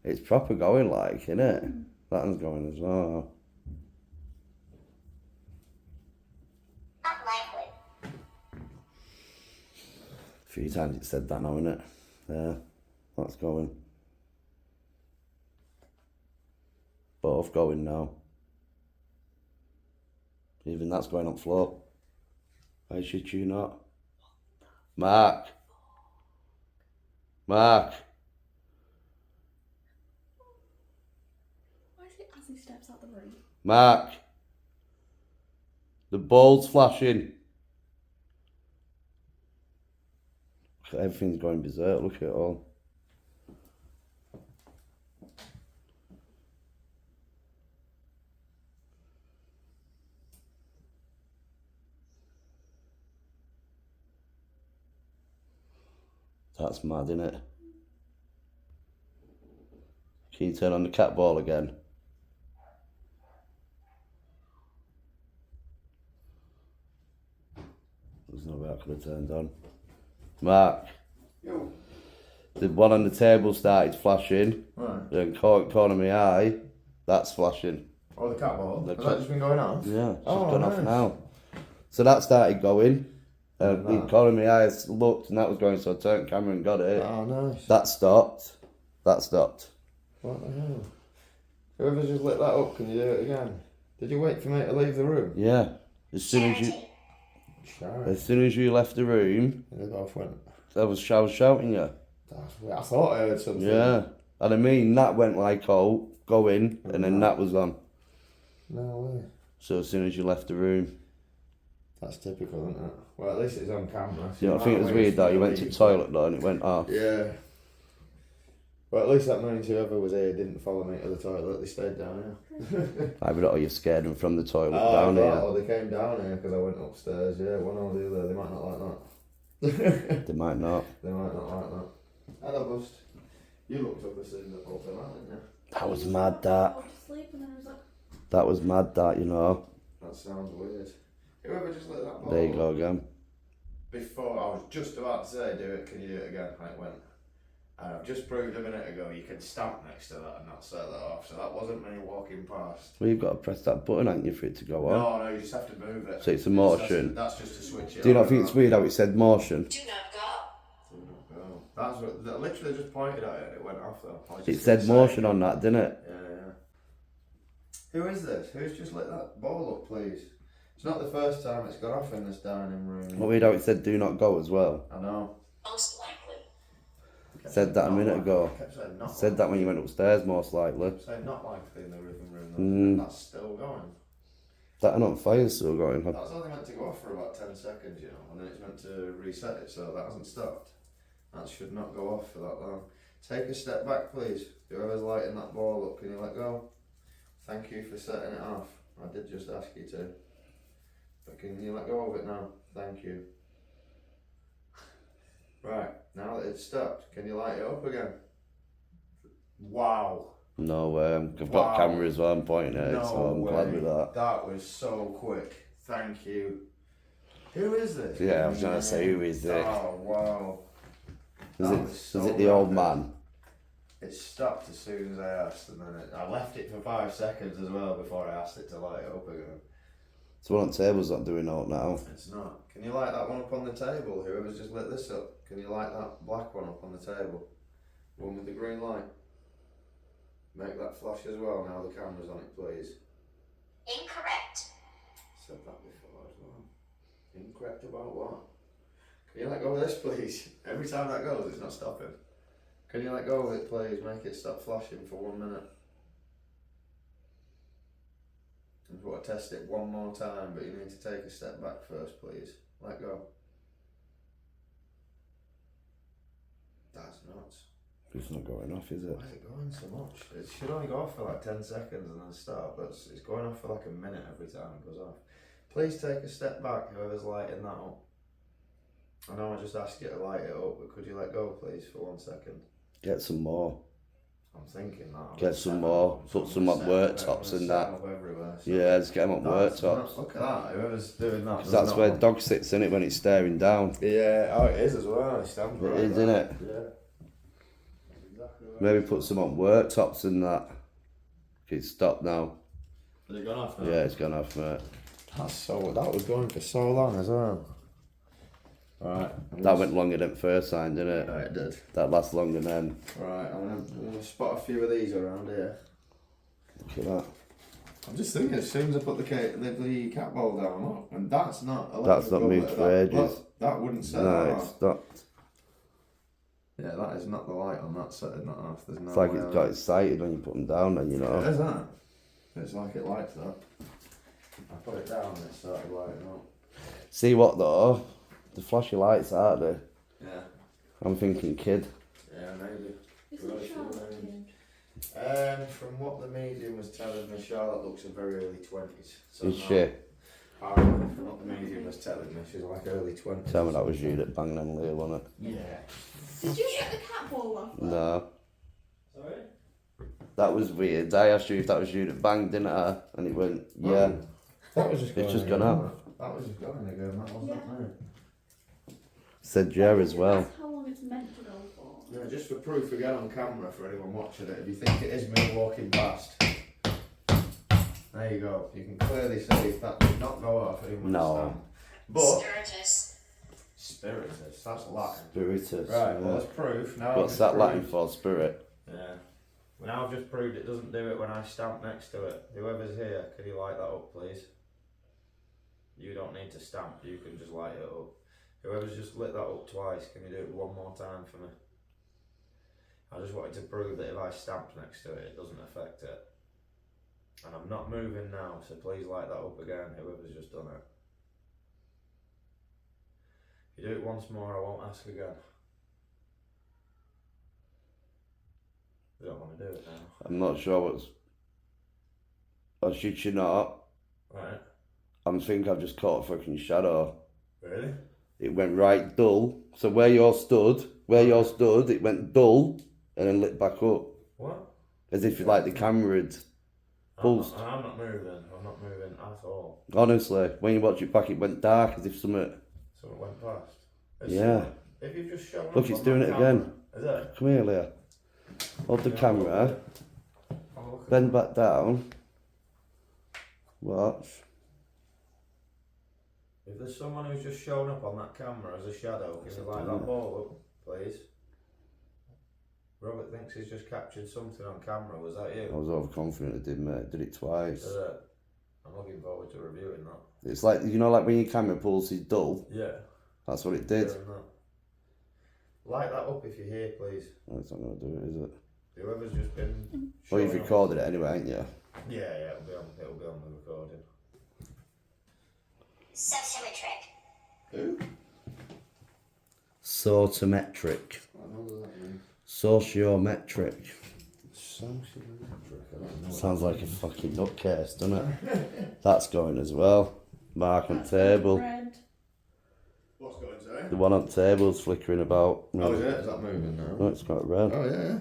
It's proper going, like, innit? That one's going as well. Not likely. A few times it said that now, innit? Yeah, that's going. Both going now. Even that's going up floor. Why should you not? Mark. Mark. Why is it as he steps out the room? Mark. The ball's flashing. Everything's going berserk. Look at it all. That's mad, isn't it? Can you turn on the cat ball again? There's no way I could have turned on. Mark. Yo. The one on the table started flashing. Right. Then corner of my eye, that's flashing. Oh, the cat ball? The Has that just been going on? Yeah, it's Oh, just gone off nice. now. So that started going. And The that? corner of my eye looked and that was going, so I turned the camera and got it. Oh, nice. That stopped. That stopped. What the hell? Whoever just lit that up, can you do it again? Did you wait for me to leave the room? Yeah. As soon as you left the room, They both went. I was shouting you. That's weird. I thought I heard something. Yeah. And I mean, that went like, oh, go in, and then that was on. No way. So as soon as you left the room. That's typical, isn't it? Well, at least it's on camera. So You know, I think it was weird that you went to the toilet though and it went off. Yeah. Well, at least that means whoever was here didn't follow me to the toilet. They stayed down here. Either that or you scared them from the toilet Oh, down here. or they came down here because I went upstairs. Yeah, one or the other. They might not like that. They might not. They might not like that. Hello, Bust. You looked up as soon as I pulled them out, didn't you? That was mad, that. I went to sleep and then I was like, That was mad, that, you know. That sounds weird. Whoever just lit that ball. There you go again. Before, I was just about to say, do it, can you do it again? How it went. And I've just proved a minute ago you can stamp next to that and not set that off. So that wasn't me walking past. Well, you've got to press that button, haven't you, for it to go on? No, you just have to move it. So it's a motion. That's just to switch it Do you not on think and it's off. weird how it said motion? Do not go. Do not go. That's what, they literally just pointed at it and it went off though. I was It just said gonna say- motion on that, didn't it? Yeah. Who is this? Who's just lit that ball up, please? It's not the first time it's got off in this dining room. What weird how it said do not go as well. I know. Most likely. Said that a minute ago. Kept saying not Said that when you went upstairs, most likely. Saying not likely in the living room. That's still going. That and on fire's still going. That's only meant to go off for about 10 seconds, you know, and then it's meant to reset it, so that hasn't stopped. That should not go off for that long. Take a step back, please. Whoever's lighting that ball up, can you let go? Thank you for setting it off. I did just ask you to. But can you let go of it now? Thank you. Right, now that it's stopped, can you light it up again? Wow. No way. I've got a camera as well, I'm pointing at it, so I'm glad with that. That was so quick. Thank you. Who is this? Yeah, I was trying to say, who is it? Oh, wow. Is it the old man? It stopped as soon as I asked, and then I left it for 5 seconds as well before I asked it to light it up again. So one on the table's not doing out now. It's not. Can you light that one up on the table? Whoever's just lit this up, can you light that black one up on the table? One with the green light. Make that flash as well now the camera's on it, please. Incorrect. Said that before as well. Incorrect about what? Can you let go of this, please? Every time that goes, it's not stopping. Can you let go of it, please? Make it stop flashing for 1 minute. I just want to test it one more time, but you need to take a step back first, please. Let go. That's nuts. It's not going off, is it? Why is it going so much? It should only go off for like 10 seconds and then stop. It's going off for like a minute every time it goes off. Please take a step back, whoever's lighting that up. I know I just asked you to light it up, but could you let go, please, for 1 second? Get some more. I'm thinking that. Get some more. Put some up worktops and that. So Yeah, just get them up worktops. Look at that. Whoever's doing that. Because that's where dog sits in it when it's staring down. Yeah, oh, it is as well. It stands It right is, there. isn't it? Yeah. That's exactly right. Maybe put some on worktops and that. It's stopped now. Has it gone off now? Yeah, it's gone off, mate. That was going for so long as well. Right. That went longer than first time, didn't it? Right, it did. That lasts longer than. Right, I'm gonna spot a few of these around here. Look at that. I'm just thinking, as soon as I put the cat ball down, look, and that's not That's not moved for ages. Look, that wouldn't set that No, off. it's not. Yeah, that is not the light on that setting that off. There's no It's like way it's on got it. excited when you put them down, and you know. It is, isn't it? It's like it likes that. I put it down and it started lighting up. See what though? The flashy lights, aren't they? Yeah. I'm thinking kid. Yeah, maybe. Isn't Right, Charlotte so, kid? From what the medium was telling me, Charlotte looks a very early 20s. So Is no, she? apparently, from what the medium was telling me, she's like early 20s. Tell me that was you that banged on Leah, wasn't it? Yeah. Did you get the cat ball off? No. Sorry? That was weird. I asked you if that was you that banged, didn't I? And it went, yeah. That was just going It's just again, gone out. wasn't it? That was just going again, that wasn't Yeah. me. Said yeah as well. That's how long it's meant to go for. Yeah, just for proof again on camera for anyone watching it, if you think it is me walking past. There you go. You can clearly see that did not go off even No. stand. But Spiritus. spiritus, that's Latin. Spiritus. Right, yeah. well that's proof. Now I've What's just that Latin proved- for? Spirit. Yeah. Well, now I've just proved it doesn't do it when I stamp next to it. Whoever's here, could you light that up please? You don't need to stamp, you can just light it up. Whoever's just lit that up twice, can you do it one more time for me? I just wanted to prove that if I stamped next to it, it doesn't affect it. And I'm not moving now, so please light that up again, whoever's just done it. If you do it once more, I won't ask again. You don't want to do it now. I'm not sure what's. Or should you not? Right. I think I've just caught a fucking shadow. Really? It went right dull. So where you're stood, it went dull and then lit back up. What? As if like the camera had pulsed. I'm not moving. I'm not moving at all. Honestly, when you watch it back, it went dark as if something. So it went past. Yeah. If you've just shown Look, up it's on doing that it camera, again. Is it? Come here, Leah. Hold the Yeah, camera, Have a look at bend back down. Watch. If there's someone who's just shown up on that camera as a shadow, can you light that ball up, please? Robert thinks he's just captured something on camera. Was that I you? was overconfident I did, mate. Did it twice. Is it? I'm looking forward to reviewing that. It's like, you know, like when your camera pulses dull. Yeah. That's what it did. Doing that. Light that up if you're here, please. No, it's not going to do it, is it? Whoever's just been. Well, you've showing up- recorded it anyway, ain't you? Yeah, it'll be on the recording. Sociometric. Who? Sotometric. What the hell does that mean? Sociometric. Sociometric. I don't know. Sounds like a fucking nutcase, doesn't it? That's going as well. Mark on That's table. red. What's going on? The one on table's flickering about. Oh, is it? Is that moving now? No, it's got red. Oh, yeah.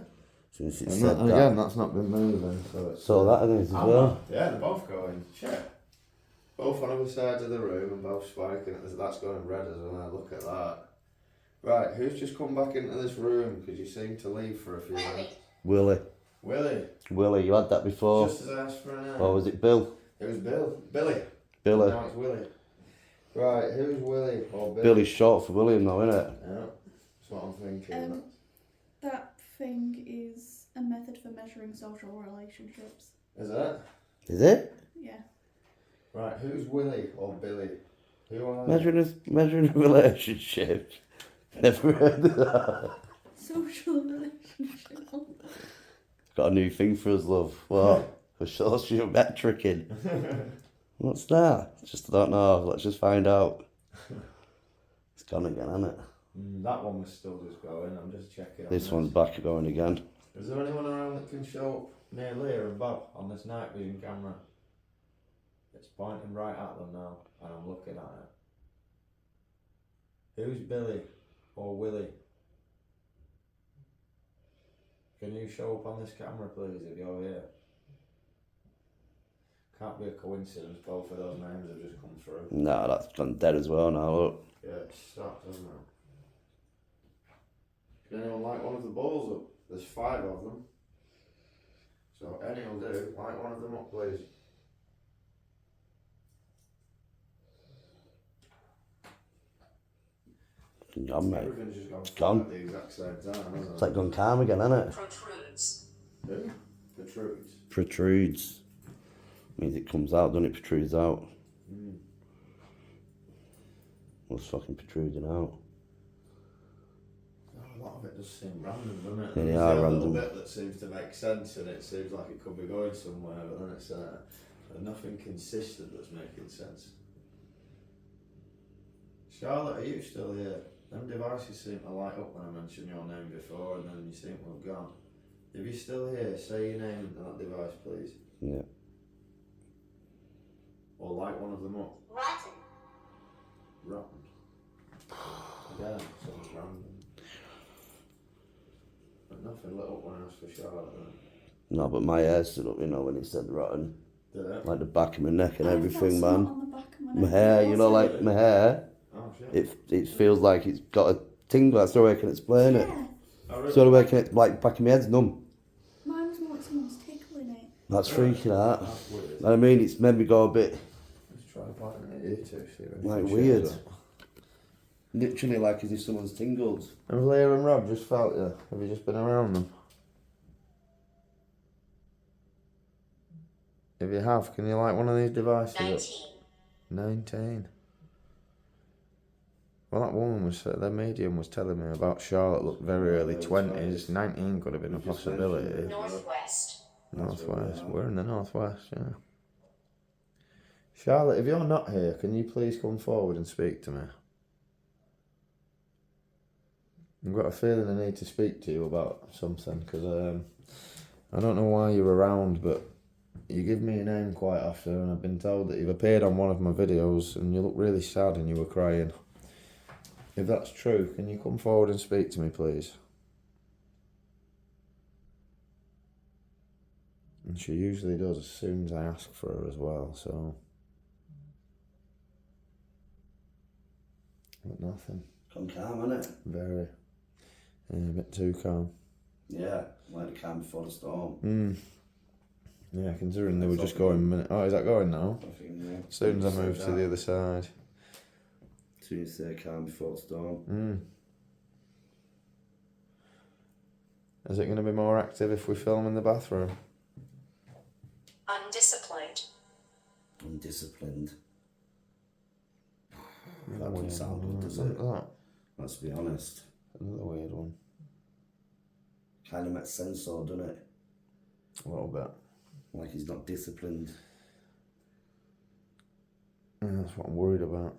Since it And said that, that. again, that's not been moving, so it's... So that is as well. Yeah, they're both going. Shit. Both on other sides of the room and both spiking. That's going red as well. Look at that. Right, who's just come back into this room? Because you seemed to leave for a few minutes. Willie. Willie. You had that before. Just as I asked for an hour. Or was it Bill? It was Bill. Billy. Billy. No, it's Willie. Right, who's Willie or Billy? Billy's short for William though, isn't it? Yeah, that's what I'm thinking. That thing is a method for measuring social relationships. Is that? Is it? Yeah. Right, who's Willie or Billy? Who are Measuring a relationship. Never heard of that. Social relationship. Got a new thing for us, love. What? For sociometricing. What's that? Just I don't know. Let's just find out. It's gone again, hasn't it? That one was still just going. I'm just checking. This one's back going again. Is there anyone around that can show up near Leah and Bob on this night vision camera? It's pointing right at them now, and I'm looking at it. Who's Billy or Willie? Can you show up on this camera, please, if you're here? Can't be a coincidence, both of those names have just come through. Nah, that's gone dead as well now, look. Yeah, it's stopped, doesn't it? Can anyone light one of the balls up? There's 5 of them. So any will do. Light one of them up, please. Gone, mate. Everything's just gone Gone. flat at the exact same time, hasn't It's like gone calm again, hasn't it? Protrudes. it? Who? Protrudes. Protrudes. Means it comes out, doesn't it? Protrudes out. Well, it's fucking protruding out. A lot of it does seem random, doesn't it? Yeah, they There's are a random. little bit that seems to make sense, and it seems like it could be going somewhere, but then it's nothing consistent that's making sense. Charlotte, are you still here? Them devices seem to light up when I mentioned your name before, and then you seem to have gone. If you're still here, say your name into that device, please. Yeah. Or light one of them up. Rotten. Rotten. Again, sounds random. But nothing lit up when I asked for Charlotte then. No, but my hair stood up, you know, when he said rotten. Did it? Like the back of my neck and I've everything, got man. something on the back of my My neck. hair, you know, like my hair. Oh shit. It feels like it's got a tingle. That's the way I can explain it. Yeah, Oh, really? So the way I can, like, back of my head's numb. mine was more like someone's tickling it. That's freaky, that. That's weird. I mean, it's made me go a bit, Let's try pointing at you two, see if like, anything weird. shows up. Literally like as if someone's tingled. Have Leah and Rob just felt you? Have you just been around them? If you have, can you light one of these devices 19. 19. Well, that woman was, their medium was telling me about Charlotte looked very early 20s. 19 could have been a possibility. Northwest. Northwest. We're in the northwest, yeah. Charlotte, if you're not here, can you please come forward and speak to me? I've got a feeling I need to speak to you about something, because I don't know why you're around, but you give me a name quite often, and I've been told that you've appeared on one of my videos and you look really sad and you were crying. If that's true, can you come forward and speak to me, please? And she usually does as soon as I ask for her as well, so... But nothing. Gone calm, innit? Very. Yeah, a bit too calm. Yeah, like the calm before the storm. Yeah, considering they were just going a minute. Oh, is that going now? I think, yeah. As soon as I move to the other side. As soon as they calm before the storm. Is it going to be more active if we film in the bathroom? Undisciplined. Undisciplined. Yeah, That doesn't sound good, does Look it? at that. Let's be honest. Another weird one. Kind of makes sense, though, doesn't it? A little bit. Like he's not disciplined. Yeah, that's what I'm worried about.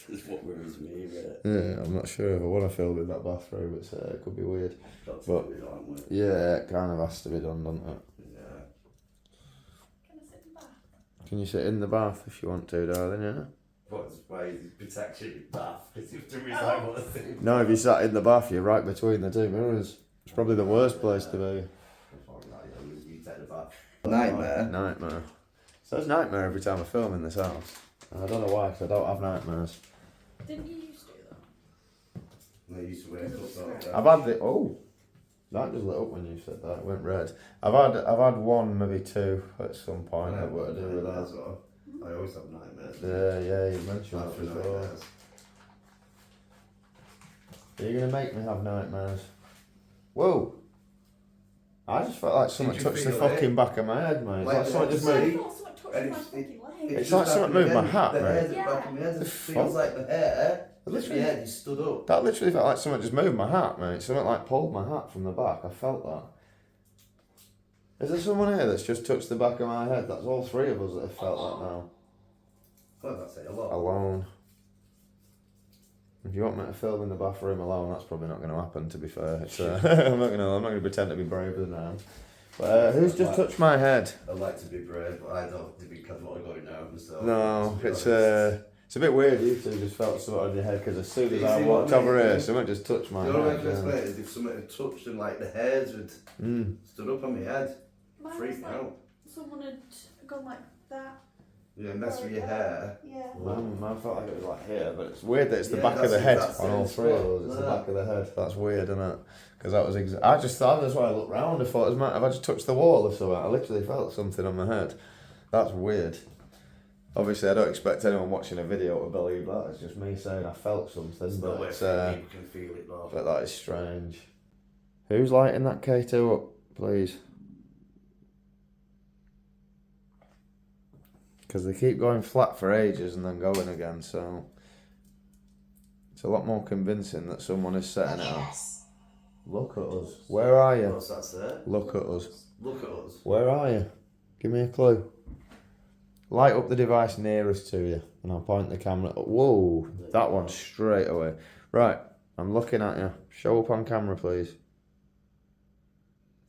That's what worries me, right? Yeah, I'm not sure if I want to film in that bathroom. It could be weird. That's But- what we don't want. Yeah, it kind of has to be done, doesn't it? Yeah. Can I sit in the bath? Can you sit in the bath if you want to, darling, yeah? What's why is it protection in bath? Because you have to recycle the thing. No, if you sat in the bath, you're right between the two mirrors. It's probably the worst place to be. You take the bath. Nightmare. Nightmare. So it's nightmare every time I film in this house. And I don't know why, because I don't have nightmares. Didn't you used to though? I used to wake up like that. I've had the that just lit up when you said that. It went red. I've had one, maybe two at some point. That what to do with that. Well. I always have nightmares. Yeah, you mentioned that Bathroom before. nightmares. Are you gonna make me have nightmares? Whoa! I just felt like someone Did you touched the feel it? fucking back of my head, mate. It's Like like someone just what? I moved. thought someone touched And my it's- fucking leg. It's like someone moved my hat, the mate. hair's at the back of my head. The It feels fuck? like the hair. Literally- The head is stood up. That literally felt like someone just moved my hat, mate. Someone like pulled my hat from the back. I felt that. Is there someone here that's just touched the back of my head? That's all three of us that have felt that now. God, that's it a lot. Alone. If you want me to film in the bathroom alone, that's probably not going to happen. To be fair, it's, I'm not going to pretend to be braver than I am. But who's just touched my head? I'd like to be brave, but I don't because I want to go in now myself. No, to be it's honest. it's a bit weird. You two just felt something on your head because as soon as You I see what walked I over mean? here, someone just touched my The only way I head. can explain it is if something had touched and like the hairs had stood up on my head. Mine was Freaked like out. someone had gone like that. Yeah, mess with your hair. Yeah. Mine felt like it was like here, but it's weird that it's the Yeah, back of the that's head it, that's on it, all it's three of what- us. It's the yeah. back of the head. That's weird, isn't it? Because that was I just thought that's why I looked round. I thought, have I just touched the wall or something? I literally felt something on my head. That's weird. Obviously, I don't expect anyone watching a video to believe that. It's just me saying I felt something, It's but not it's, where people can feel it though. but that is strange. Who's lighting that K2 up, please? Because they keep going flat for ages and then going again, so it's a lot more convincing that someone is setting it up. Yes. Look at us. Where are you? What's that say? Look at us. Look at us. Where are you? Give me a clue. Light up the device nearest to you and I'll point the camera. Whoa, that one straight away. Right, I'm looking at you. Show up on camera, please.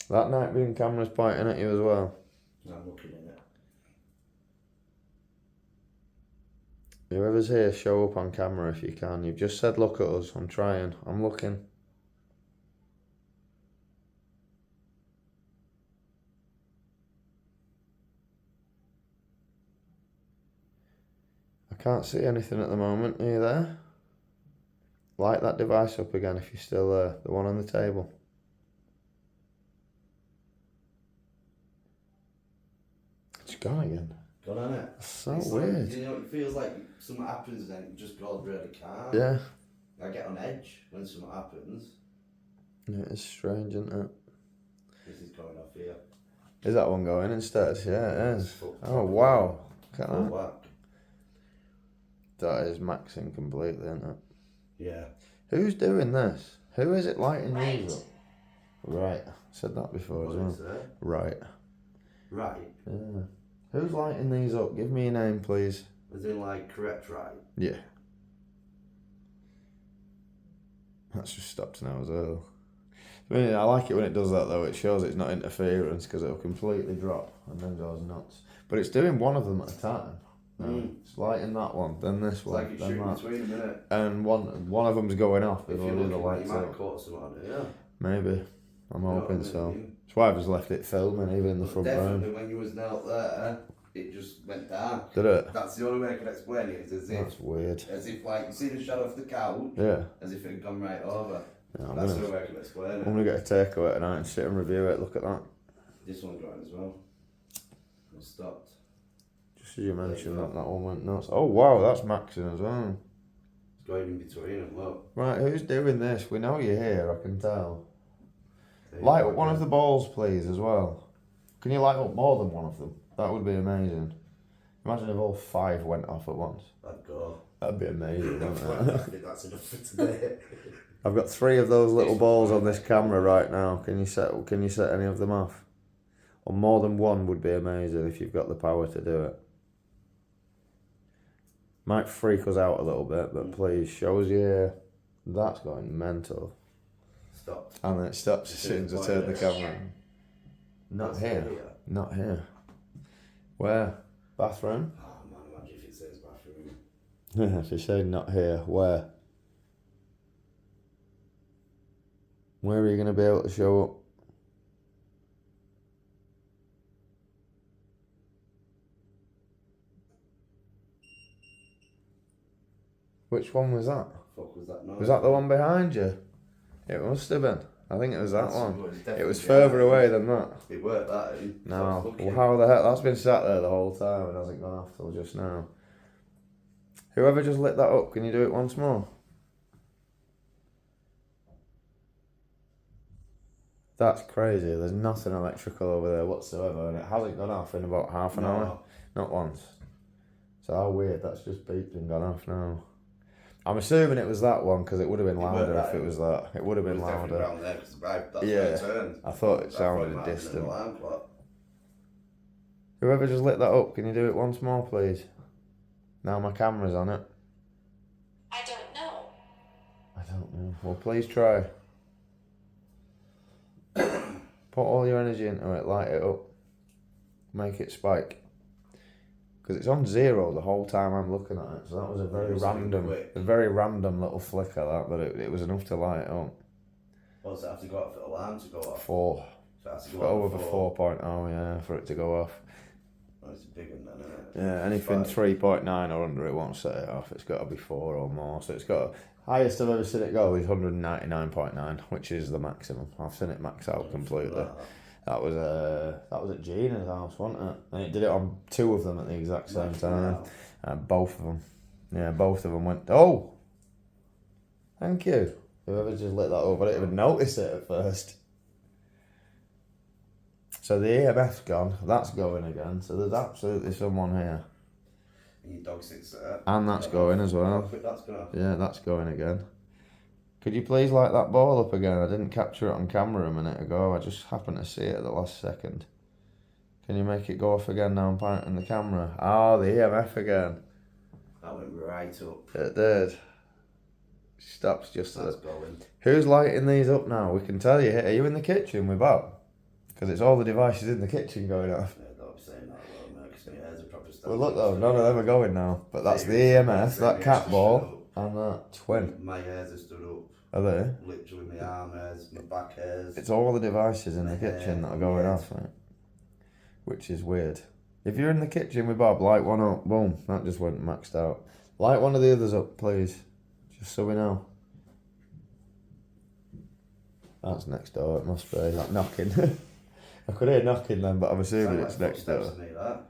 That night vision camera's pointing at you as well. I'm looking at it. Whoever's here, show up on camera if you can. You've just said look at us. I'm trying. I'm looking. I can't see anything at the moment. Are you there? Light that device up again if you're still there. The one on the table. It's gone again. Gone on it. So It's weird. Like, you know, it feels like something happens and then it just goes really calm. Yeah. I get on edge when something happens. Yeah, it's strange, isn't it? This is going off here. Is that one going instead? Yeah, it is. Full- Oh, wow. Look at Full that. whack. That is maxing completely, isn't it? Yeah. Who's doing this? Who is it lighting Right. these up? Right. Said that before as What is well. it? Right. Right. Yeah. Who's lighting these up? Give me a name, please. As in, like, correct right. Yeah. That's just stopped now as well. I mean, I like it when it does that though. It shows it's not interference because it'll completely drop and then goes nuts. But it's doing one of them at a time. No, it's lighting that one, then this It's one, like it's then shooting that. between a minute. And one of them's going off If before you're the other looking, lights you might up. have caught something on it, yeah. Maybe. I'm You know hoping what I so. mean? That's why I've just left it filming, even in the But front definitely room. when you was out there, it just went dark. Did it? That's the only way I can explain it. Is That's weird. as if like you see the shadow of the couch, Yeah. as if it had gone right over. Yeah, That's the only way I can explain I'm it. gonna get a takeaway tonight and sit and review it. Look at that. This one's going as well. It stopped. Just as you mentioned that one went nuts. Oh wow, that's maxing as well. It's going in between them. Look. Right, who's doing this? We know you're here, I can tell. There you Light go up one of the again. balls, please, as well. Can you light up more than one of them? That would be amazing. Imagine if all 5 went off at once. I'd go. That'd be amazing, I wouldn't it? think that's enough for today. I've got 3 of those little balls on this camera right now. Can you set any of them off? Or more than one would be amazing if you've got the power to do it. Might freak us out a little bit, but please show us here. That's going mental. Stopped. And then it stops as soon as I turn the camera on. Not That's here. Not here. Where? Bathroom? Oh man, imagine if it says bathroom. If you say not here, where? Where are you going to be able to show up? Which one was that? Fuck was that noise? Was that the one behind you? It must have been. I think it was that That's- one. well, it's It definitely was further behind. away than that. It worked that in. No. Well, how the heck? That's been sat there the whole time and hasn't gone off till just now. Whoever just lit that up, can you do it once more? That's crazy. There's nothing electrical over there whatsoever, and it hasn't gone off in about half an hour. Not once. So how weird. That's just beeped and gone off now. I'm assuming it was that one because it would have been It weren't louder that, if it was that. It would have It been was definitely louder. around there because that's Yeah. where it turned. I thought it That's sounded why it might have been distant. an alarm clock. Whoever just lit that up, can you do it once more, please? Now my camera's on it. I don't know. I don't know. Well, please try. Put all your energy into it, light it up. Make it spike. Because it's on 0 the whole time I'm looking at it. So that was a very It must have been random little flicker, that, but it was enough to light it up. Well, does it have to go off for the alarm to go off? 4. So it has to It's go got off over before. 4.0, yeah, for it to go off. Oh, it's a big one then, isn't it? Yeah, anything 3.9 or under it won't set it off. It's got to be 4 or more. So it's got highest I've ever seen it go is 199.9, which is the maximum. I've seen it max out completely. That was at Gina's house, wasn't it? And it did it on 2 of them at the exact same time. Both of them. Yeah, both of them went. Oh, thank you. Whoever just lit that up, I didn't even notice it at first. So the EMF's gone. That's going again. So there's absolutely someone here. And your dog sits there. And that's going as well. How quick that's going. Yeah, that's going again. Could you please light that ball up again? I didn't capture it on camera a minute ago. I just happened to see it at the last second. Can you make it go off again now I'm pointing the camera? Oh, the EMF again. That went right up. It did. Stops just That's as... going. Who's lighting these up now? We can tell you. Are you in the kitchen with Bob? Because it's all the devices in the kitchen going off. Yeah, don't be saying that, well, mate, because my hair's a proper Well, look though, none of them are going now. But that's the EMF, that cat ball, and that twin. My hairs are stood up. Are they? Literally, my arm hairs, my back hairs. It's all the devices in the kitchen that are going off, mate. Which is weird. If you're in the kitchen with Bob, light one up. Boom, that just went maxed out. Light one of the others up, please. Just so we know. That's next door, it must be. That knocking. I could hear knocking then, but I'm assuming it's next door. To me, that.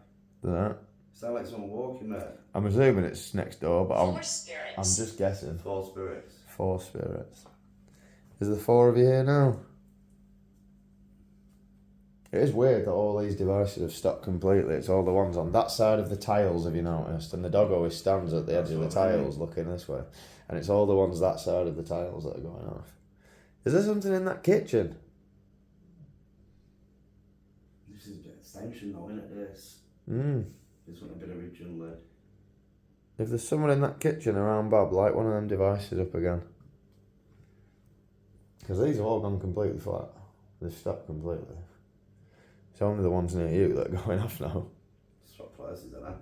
That. Sound like someone walking there. I'm assuming it's next door, but I'm 4 spirits. just guessing. 4 spirits. 4 spirits. Is there 4 of you here now? It is weird that all these devices have stopped completely. It's all the ones on that side of the tiles, have you noticed? And the dog always stands at the edge of the tiles looking this way. And it's all the ones that side of the tiles that are going off. Is there something in that kitchen? This is a bit extension though, isn't it, this? This wouldn't have been originally. If there's someone in that kitchen around Bob, light one of them devices up again. Because these have all gone completely flat. They've stopped completely. It's only the ones near you that are going off now. Swap places, isn't it?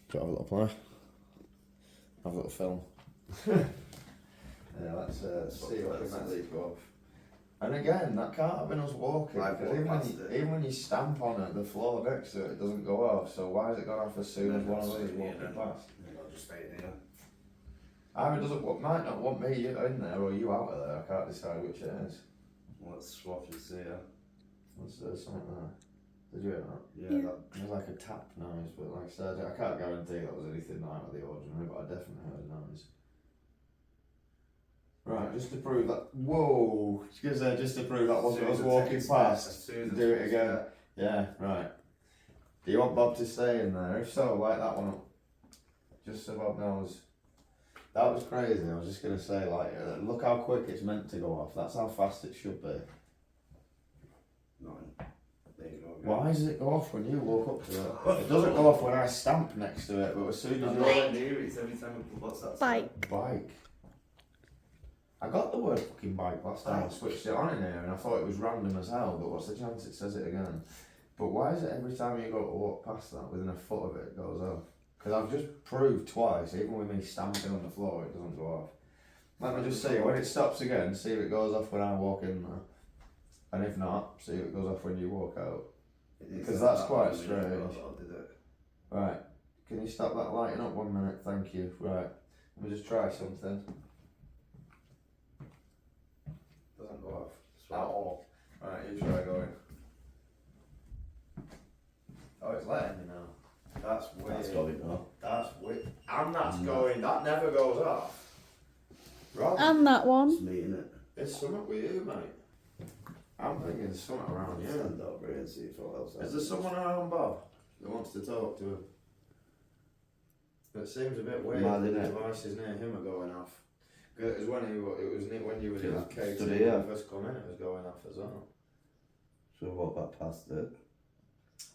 Do you have a little play? Have a little film. Yeah, let's see what we can these go off. And again, that can't have been us walking, because even when you stamp on it, the floor next to it doesn't go off, so why has it gone off as soon as one of these walking past? I'll just stay here. Either doesn't might not want me in there or you out of there, I can't decide which it is. Let's swap and see here. What's there, something there? Did you hear that? Yeah. It was like a tap noise, but like I said, I can't guarantee that was anything out of the ordinary, but I definitely heard a noise. Right, just to prove that. Whoa! Just to prove that wasn't us walking past. Do it again. Yeah, right. Do you want Bob to stay in there? If so, light that one up. Just so Bob knows. That was crazy. I was just going to say, like, look how quick it's meant to go off. That's how fast it should be. 9. There you go. Why does it go off when you walk up to it? It doesn't go off when I stamp next to it, but as soon as you're near it, every time we put what's that? Bike. Bike. I got the word fucking bike last time I switched it on in here and I thought it was random as hell, but what's the chance it says it again? But why is it every time you go to walk past that, within a foot of it goes off? Because I've just proved twice, even with me stamping on the floor, it doesn't go off. Let me just see, when it stops again, see if it goes off when I walk in there. And if not, see if it goes off when you walk out. Because that's quite strange. Right, can you stop that lighting up 1 minute? Thank you. Right, let me just try something. Doesn't go off at all. Right, you try going. Oh, it's letting me now. That's weird. That's going now. That's weird. And that's going. That never goes off. Rob, And that one. It's me, innit? it's something with you, mate. I'm thinking there's something around you. Stand over here and see if what else. Is there someone around Bob that wants to talk to him? It seems a bit weird Mad, that the innit? devices near him are going off. Because it was when you were in the cage Stood when here. you first come in, it was going off as well. So walk back past it.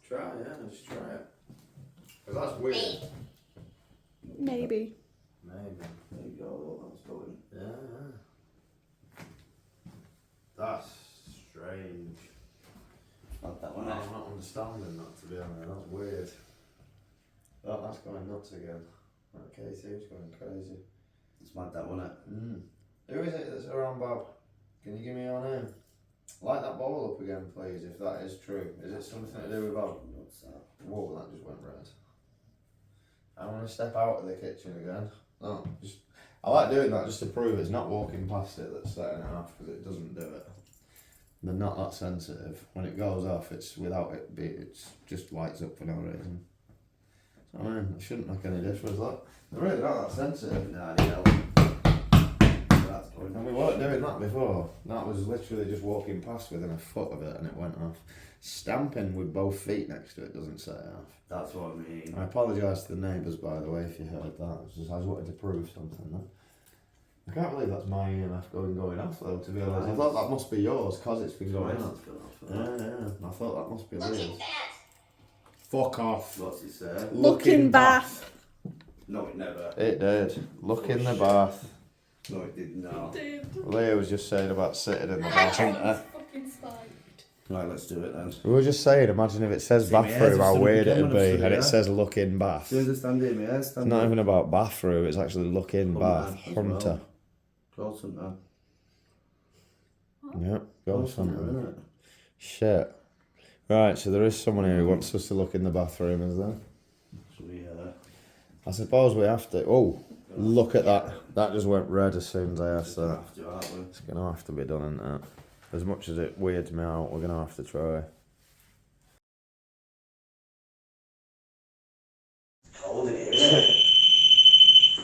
Try it, yeah, just try it. Because that's weird. Maybe. Maybe. There you go, look, that's going. Yeah. That's strange. Not that I'm one. not understanding that, to be honest. That's weird. Oh, that's going nuts again. That K2's going crazy. It's mad that one, Who is it that's around Bob? Can you give me your name? Light that ball up again, please, if that is true. Is it something to do with Bob? What's that? Whoa, that just went red. I want to step out of the kitchen again. No, I like doing that just to prove it's not walking past it that's setting it off, because it doesn't do it. They're not that sensitive. When it goes off, it's without it it's just lights up for no reason. So, I mean, it shouldn't make any difference. Look, they're really not that sensitive. Nah, I need help. That's going. And we weren't not doing that before. That was literally just walking past within a foot of it and it went off. Stamping with both feet next to it doesn't set it off. That's what I mean. I apologise to the neighbours, by the way, if you heard that. I just wanted to prove something. I can't believe that's my EMF going off, though, to be honest. I thought that must be yours, because it's been going off. Yeah. I thought that must be Leah's. Fuck off. What's it say? Look in bath. No, it never. It did. Look in the bath. No, it did not. Leah was just saying about sitting in the I bath. fucking spiked. Right, let's do it then. We were just saying, imagine if it says bathroom, how weird it'd be, and it says look in bath. Do you understand it, mate? It's not even about bathroom, it's actually look in bath. Hunter. Ghost hunter. Yep, ghost hunter. Innit? Shit. Right, so there is someone here who wants us to look in the bathroom, is there? So we, I suppose we have to. Oh, look at that. That just went red as soon as I asked that. have to, aren't we? It's going to have to be done, isn't it? As much as it weirds me out, we're going to have to try. Cold in here, isn't it?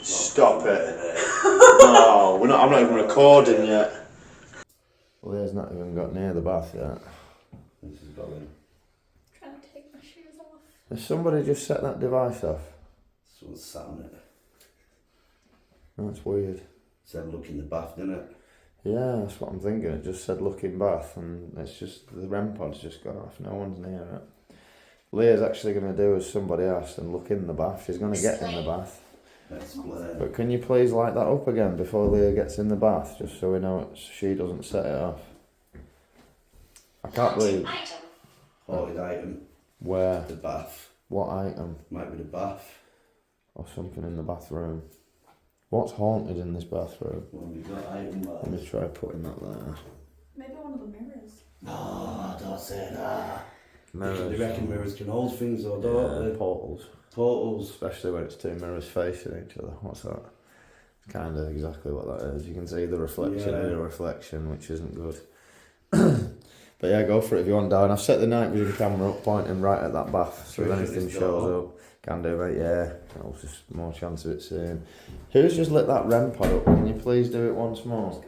Stop it. No, I'm not even recording yet. Leah's not even got near the bath yet. This is going. Trying to take my shoes off. Has somebody just set that device off? Someone's sat on it. That's weird. Said look in the bath, didn't it? Yeah, that's what I'm thinking. It just said look in bath and it's just, the REM pod's just gone off. No one's near it. Leah's actually going to do as somebody asked and look in the bath. She's going to get in the bath. Explain. But can you please light that up again before Leah gets in the bath, just so we know she doesn't set it off? I can't believe... Haunted item. Where? The bath. What item? Might be the bath. Or something in the bathroom. What's haunted in this bathroom? Well, we've got item bath. Let me try putting that there. Maybe one of the mirrors. No, don't say that. Mirrors. They reckon mirrors can hold things or don't they? Portals. Portals. Especially when it's two mirrors facing each other. What's that? It's kind of exactly what that is. You can see the reflection in a reflection, which isn't good. But yeah, go for it if you want, Darren. I've set the night vision camera up, pointing right at that bath, so if anything shows up, can do, mate, yeah. There's just more chance of it seeing. Who's just lit that REM pod up? Can you please do it once more?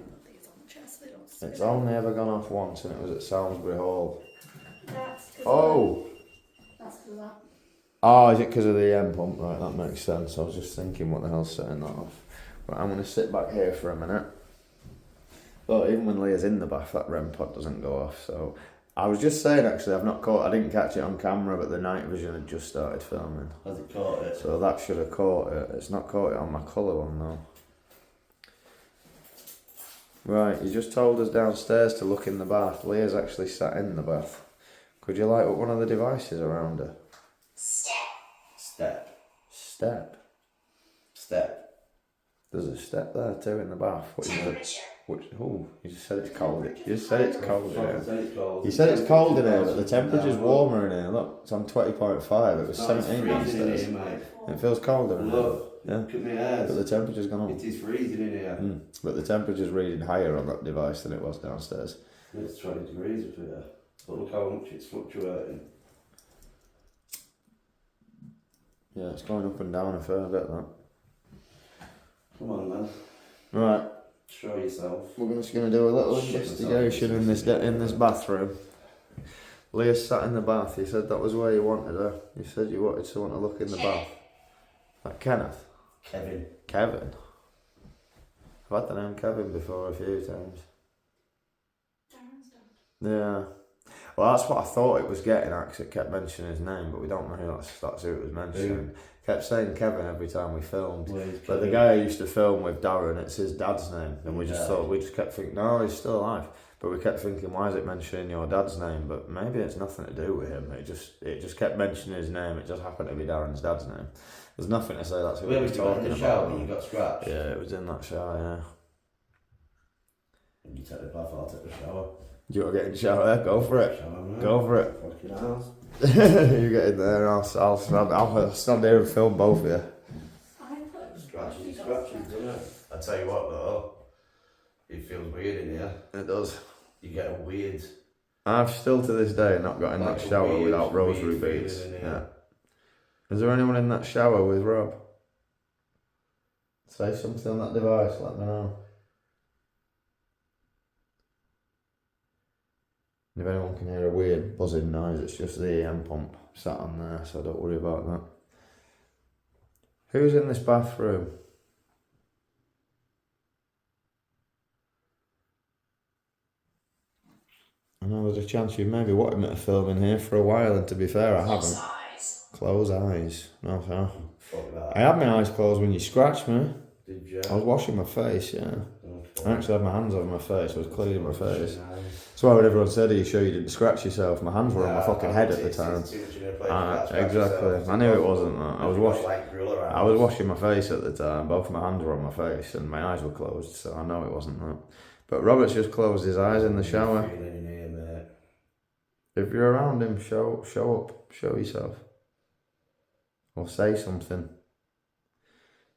It's only ever gone off once, and it was at Salisbury Hall. That's Oh! That's because of that. Oh, is it because of the EM pump? Right, that makes sense. I was just thinking, what the hell's setting that off? Right, I'm going to sit back here for a minute. But even when Leah's in the bath, that REM pod doesn't go off. So I was just saying, actually, I didn't catch it on camera, but the night vision had just started filming. Has it caught it? So that should have caught it. It's not caught it on my colour one though. Right, you just told us downstairs to look in the bath. Leah's actually sat in the bath. Could you light up one of the devices around her? Step. Step? Step. There's a step there too in the bath. What is it? Oh, you just said it's cold. You just said it's cold in here. You said it's cold in here, but the temperature's warmer in here. Look, it's on 20.5. It was 17 downstairs. It feels colder in here. Yeah. Look at my hairs. But the temperature's gone up. It is freezing in here. But the temperature's reading higher on that device than it was downstairs. It's 20 degrees up here. But look how much it's fluctuating. Yeah, it's going up and down a fair bit, that. Come on, man. Right. Show yourself. We're just going to do a little investigation in this bathroom. Leah sat in the bath. You said that was where you wanted her. You said you wanted someone to look in the bath. Like Kenneth? Kevin? I've had the name Kevin before a few times. Yeah. Well, that's what I thought it was getting at, because it kept mentioning his name, but we don't know who that's who it was mentioning. Kept saying Kevin every time we filmed. But the guy I used to film with, Darren, it's his dad's name. And we just kept thinking, no, he's still alive. But we kept thinking, why is it mentioning your dad's name? But maybe it's nothing to do with him. It just kept mentioning his name. It just happened to be Darren's dad's name. There's nothing to say that's who he was talking in the about. shower when you got scratched? Yeah, it was in that shower, yeah. When you take the bath, I'll take the shower. Do you want to get in the shower there? Go for it. Go for it. Fucking ass. You get in there and I'll stand here and film both of you. Scratches, doesn't it? I tell you what though, it feels weird in here. It does. You get a weird... I've still to this day not got in that shower without rosary beads. Yeah. Is there anyone in that shower with Rob? Say something on that device, let me know. And if anyone can hear a weird buzzing noise, it's just the EM pump sat on there, so don't worry about that. Who's in this bathroom? I know there's a chance you maybe wanted me to film in here for a while, and to be fair, I haven't. Close eyes. No, sir. I had my eyes closed when you scratched me. Did you? I was washing my face, yeah. Okay. I actually had my hands over my face, I was cleaning my face. That's why when everyone said, are you sure you didn't scratch yourself? My hands were on my fucking head at the time. Exactly. I knew it wasn't that. I was washing my face at the time, both my hands were on my face and my eyes were closed, so I know it wasn't that. But Robert's just closed his eyes in the shower. If you're around him, show up, show yourself. Or say something.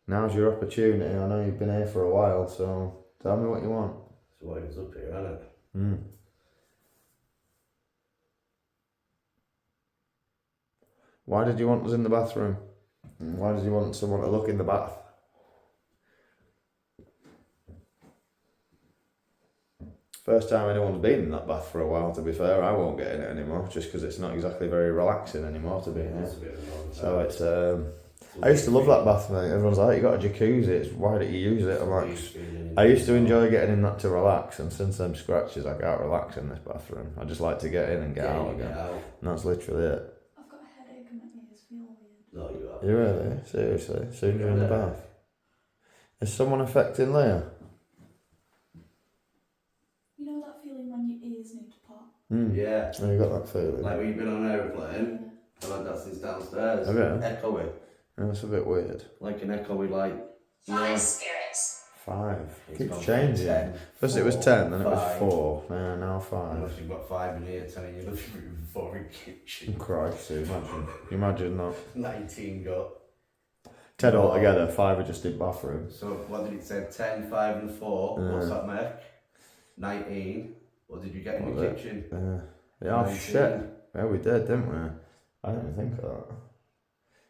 Now's your opportunity. I know you've been here for a while, so tell me what you want. So what was up here, isn't it? Mm. Why did you want us in the bathroom? Why did you want someone to look in the bath? First time anyone's been in that bath for a while, to be fair. I won't get in it anymore, just because it's not exactly very relaxing anymore to be in here. So it's, I used to love that bath, mate. Everyone's like, you got a jacuzzi, why don't you use it? I'm like, I used to enjoy getting in that to relax, and since them scratches, I can't relax in this bathroom. I just like to get in and get out again. And that's literally it. I've got a headache and my ears feel weird. No, you haven't. You really? Seriously? Soon you're in the bath? Is someone affecting Leah? You know that feeling when your ears need to pop? Mm. Yeah. Oh, you got that feeling? Like when you've been on an aeroplane, and like that's downstairs. Have you? Echoey. Yeah, that's a bit weird. Like an echoey, like. Five spirits. 5. It's Keeps gone changing. 10, First it was 4, 10, then it was 5. 4. Yeah, now 5. Unless you've got 5 in here, 10 in your living room, 4 in kitchen. Christ, imagine that. 19 got. 10 altogether, 5 are just in bathrooms. So what did it say? 10, 5 and 4. What's that make? 19. What did you get in the kitchen? Yeah, oh 19. shit. Yeah, we did, didn't we? I didn't think of that.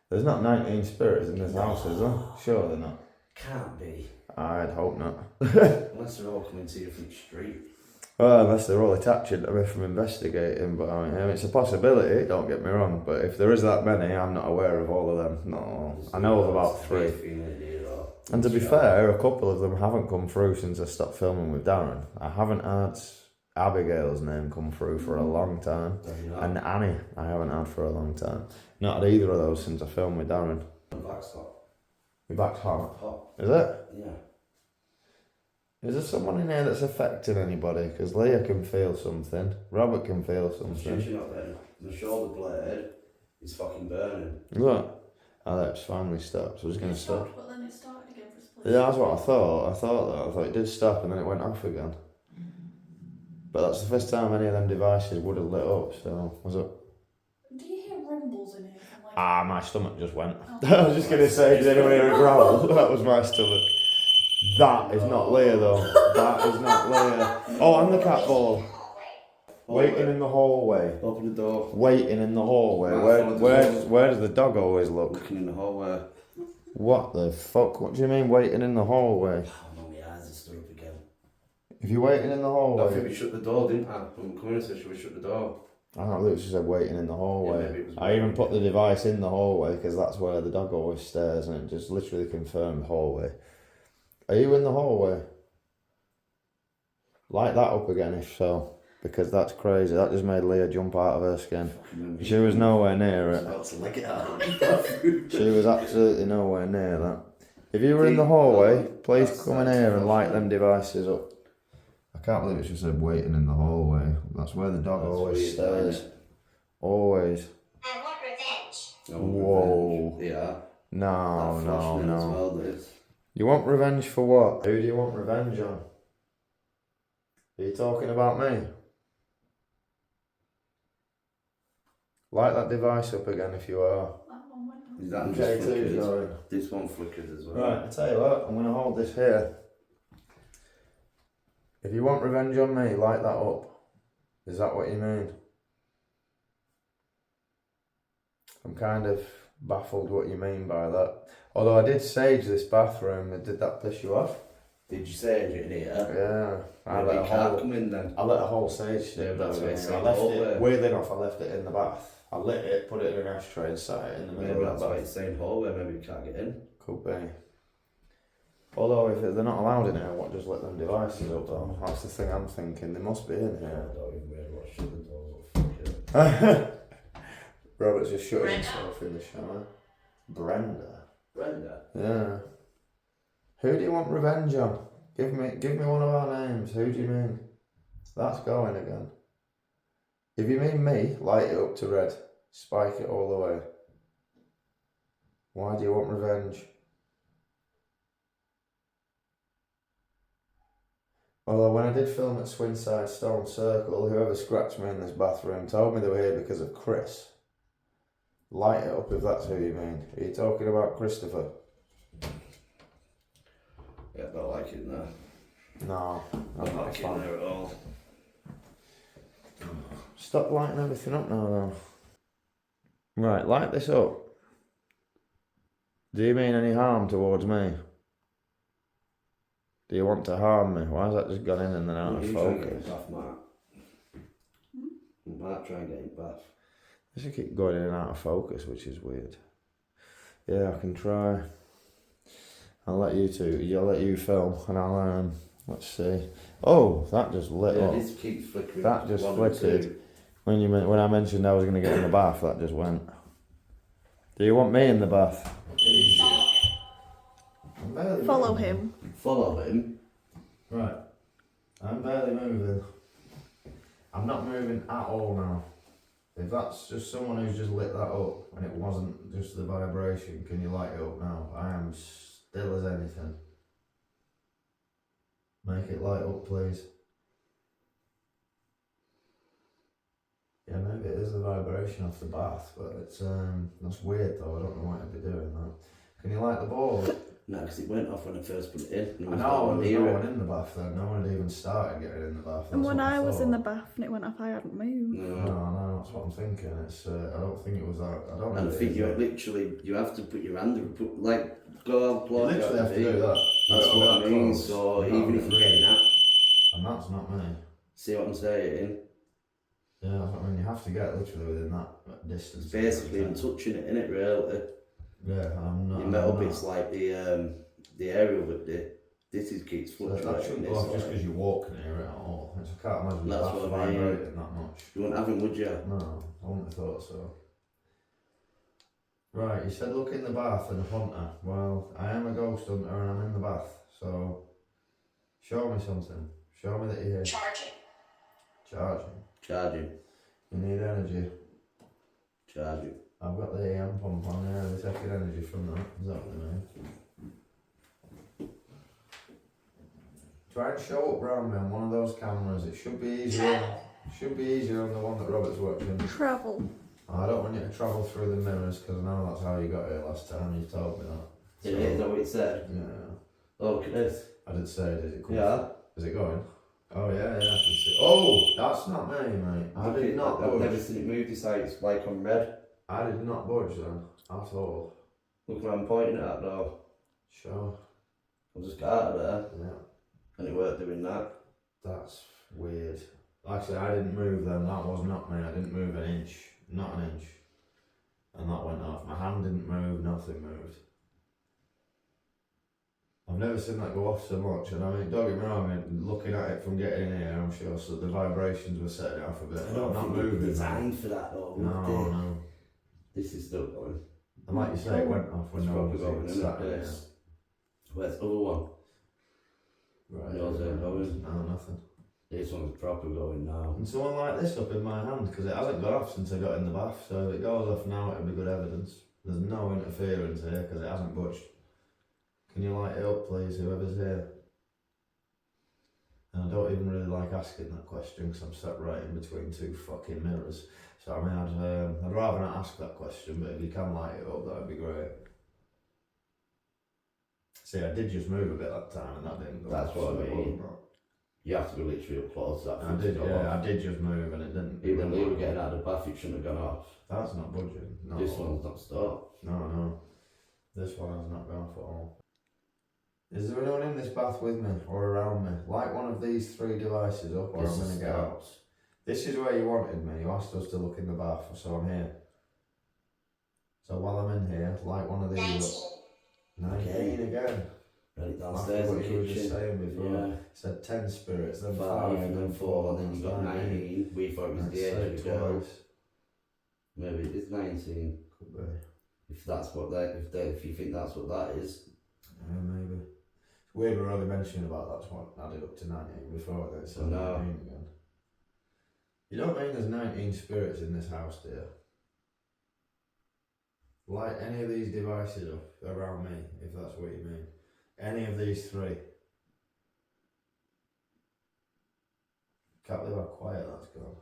There's not 19 spirits in this house, is there? Surely not. Can't be. I'd hope not. Unless they're all coming to you from the street. Well, unless they're all attaching to me from investigating, but I mean, it's a possibility, don't get me wrong, but if there is that many, I'm not aware of all of them. No, I know of about 3. And to be fair, a couple of them haven't come through since I stopped filming with Darren. I haven't had Abigail's name come through for a long time, and Annie I haven't had for a long time. Not had either of those since I filmed with Darren. Back's hot. Your back's hot. Hot. Is it? Yeah. Is there someone in here that's affecting anybody? Because Leah can feel something. Robert can feel something. Shooting up there. The shoulder blade is fucking burning. Look. Oh, that's finally stopped. So I was going to stop. But then it started again for split. Yeah, that's what I thought. I thought it did stop and then it went off again. But that's the first time any of them devices would have lit up, so was it? Do you hear rumbles in here? Like... Ah, my stomach just went. Oh. I was just going to say, did anyone hear a growl? That was my stomach. That is not Leah though. That is not Leah. Oh, and the cat ball. Waiting in the hallway. Open the door. Waiting in the hallway. Where does the dog always look? Looking in the hallway. What the fuck? What do you mean waiting in the hallway? Oh, my eyes are stood up again. If you're waiting in the hallway... I think we shut the door, didn't I? When we come in, so should we shut the door? I don't know, she said waiting in the hallway. Yeah, maybe it was I even put the device in the hallway because that's where the dog always stares, and it just literally confirmed hallway. Are you in the hallway? Light that up again if so, because that's crazy. That just made Leah jump out of her skin. She was nowhere near it. She was absolutely nowhere near that. If you were in the hallway, please come in here and light them devices up. I can't believe it's just said waiting in the hallway. That's where the dog always stays. Always. I want revenge. Whoa. Yeah. No. You want revenge for what? Who do you want revenge on? Are you talking about me? Light that device up again if you are. That one went on. Is that Okay, just two's flickered? going. This one flickered as well. Right, I tell you what, I'm going to hold this here. If you want revenge on me, light that up. Is that what you mean? I'm kind of baffled what you mean by that. Although I did sage this bathroom, did that piss you off? Did you sage it in here? Yeah, I maybe let it can't come in then. I let a whole stage do That's that. why it's I saying left hallway. it, weirdly enough, I left it in the bath. I lit it, put it in an ashtray and sat it in the middle Maybe of that's the why bath. it's saying hallway, maybe you can't get in. Could be. Although if they're not allowed in here, what, just let them devices up though? That's the thing I'm thinking, they must be in I here. don't even really watch the doors. Fuck it. Robert's just shutting Brenda. himself in the shower. Brenda? Brenda? Yeah. Who do you want revenge on? Give me one of our names. Who do you mean? That's going again. If you mean me, light it up to red. Spike it all the way. Why do you want revenge? Although when I did film at Swinside Stone Circle, whoever scratched me in this bathroom told me they were here because of Chris. Light it up if that's who you mean. Are you talking about Christopher? Yeah, I don't like it there. No, I I'm don't not a like it fan. there at all. Stop lighting everything up now though. Right, light this up. Do you mean any harm towards me? Do you want to harm me? Why has that just gone in and then out of You try and get in focus? bath, Mark. Mark, try and get in bath. This will keep going in and out of focus, which is weird. Yeah, I can try. I'll let you film and I'll let's see. Oh, that just lit Yeah, up. this keeps flickering. That just One and flickered. two. When I mentioned I was going to get in the bath, that just went. Do you want me in the bath? I'm barely Follow moving. him. Follow him. Right. I'm barely moving. I'm not moving at all now. If that's just someone who's just lit that up and it wasn't just the vibration, can you light it up now? I am still as anything. Make it light up, please. Yeah, maybe it is the vibration off the bath, but it's that's weird though. I don't know why I'd be doing that. Can you light the ball? No, because it went off when I first put it in. I know, there was no one in the bath then. No one had even started getting in the bath. And That's when what I was in the thought. bath and it went off, I hadn't moved. No, that's what I'm thinking. It's I don't think it was that. I don't know. And I if it think is you that. literally, you have to put your hand up, go out, You literally have to do that. That's Go what I that mean. close. So No, even if it's you're getting really- that, And that's not me. see what I'm saying? Yeah, that's what I mean. You have to get literally within that distance. It's basically in touching it, innit, really? Yeah, I'm not. Your metal I'm bit's not. like the area with this is keeps So that fluctuating. shouldn't This go off just way. because you're walking here at all. I can't imagine That's that's what I mean. vibrating that much. You wouldn't have him, would you? No, I wouldn't have thought so. Right, you said look in the bath and hunt her. Well, I am a ghost hunter and I'm in the bath, so show me something. Show me that you're here. Charging. Charging. Charging. You need energy. Charging. I've got the EM pump on there, they're taking energy from that. Is that what they mean? Try and show up round me on one of those cameras. It should be easier. Should be easier on the one that Robert's watching. Travel. I don't want you to travel through the mirrors because I know that's how you got here last time. You told me that. It is that what it said? Yeah. Oh, look at this. I did say, did it come? Yeah. Is it going? Oh yeah, I can see. Oh, that's not me, mate. I did not I've never budge. seen it move this side. It's like on red. I did not budge then, at all. Look where I'm pointing at though. Sure. I just got out of there Yeah. and it weren't doing that. That's weird. Like I said, I didn't move then. That was not me. I didn't move an inch. Not an inch. And that went off. My hand didn't move. Nothing moved. I've never seen that go off so much. And I mean, don't get me wrong. I mean, looking at it from getting in here, I'm sure so the vibrations were setting it off a bit. I But don't I'm not think moving. it's designed for that though. No, would it? no. This is still going. And like you say, it went off when It's no one probably was even going, isn't sat it? in Yes. Where's the other one? Right. Yours ain't going. No, nothing. This one's proper going now. And someone like this up in my hand, because it hasn't gone off since I got in the bath, so if it goes off now it'll be good evidence. There's no interference here because it hasn't budged. Can you light it up please, whoever's here? And I don't even really like asking that question because I'm sat right in between two fucking mirrors. So I mean, I'd rather not ask that question, but if you can light it up, that'd be great. See, I did just move a bit that time and that didn't go That's off, what so I it mean. wasn't that. You have to be literally up close to that. I for it did, to go yeah, off. I did just move and it didn't. Even when we were getting out of the bath, it shouldn't have gone off. That's not budging. No. This one's not stopped. No. This one has not gone off at all. Is there anyone in this bath with me or around me? Light one of these 3 devices up or I'm going to get out. This is where you wanted me. You asked us to look in the bath, so I'm here. So while I'm in here, light one of these up. 19 again. Right downstairs in the what you were just kitchen. saying before. Yeah. You said 10 spirits, then 5, 5, and then 4, and then you got 19. We thought it was the age of the girl. Maybe it is 19. Could be. If that's what if you think that's what that is. Yeah, maybe. It's weird we're only mentioning about that's what added up to 19 before that, so 19 again. You don't mean there's 19 spirits in this house, dear? Light any of these devices up around me, if that's what you mean. Any of these 3. Can't believe how quiet that's gone.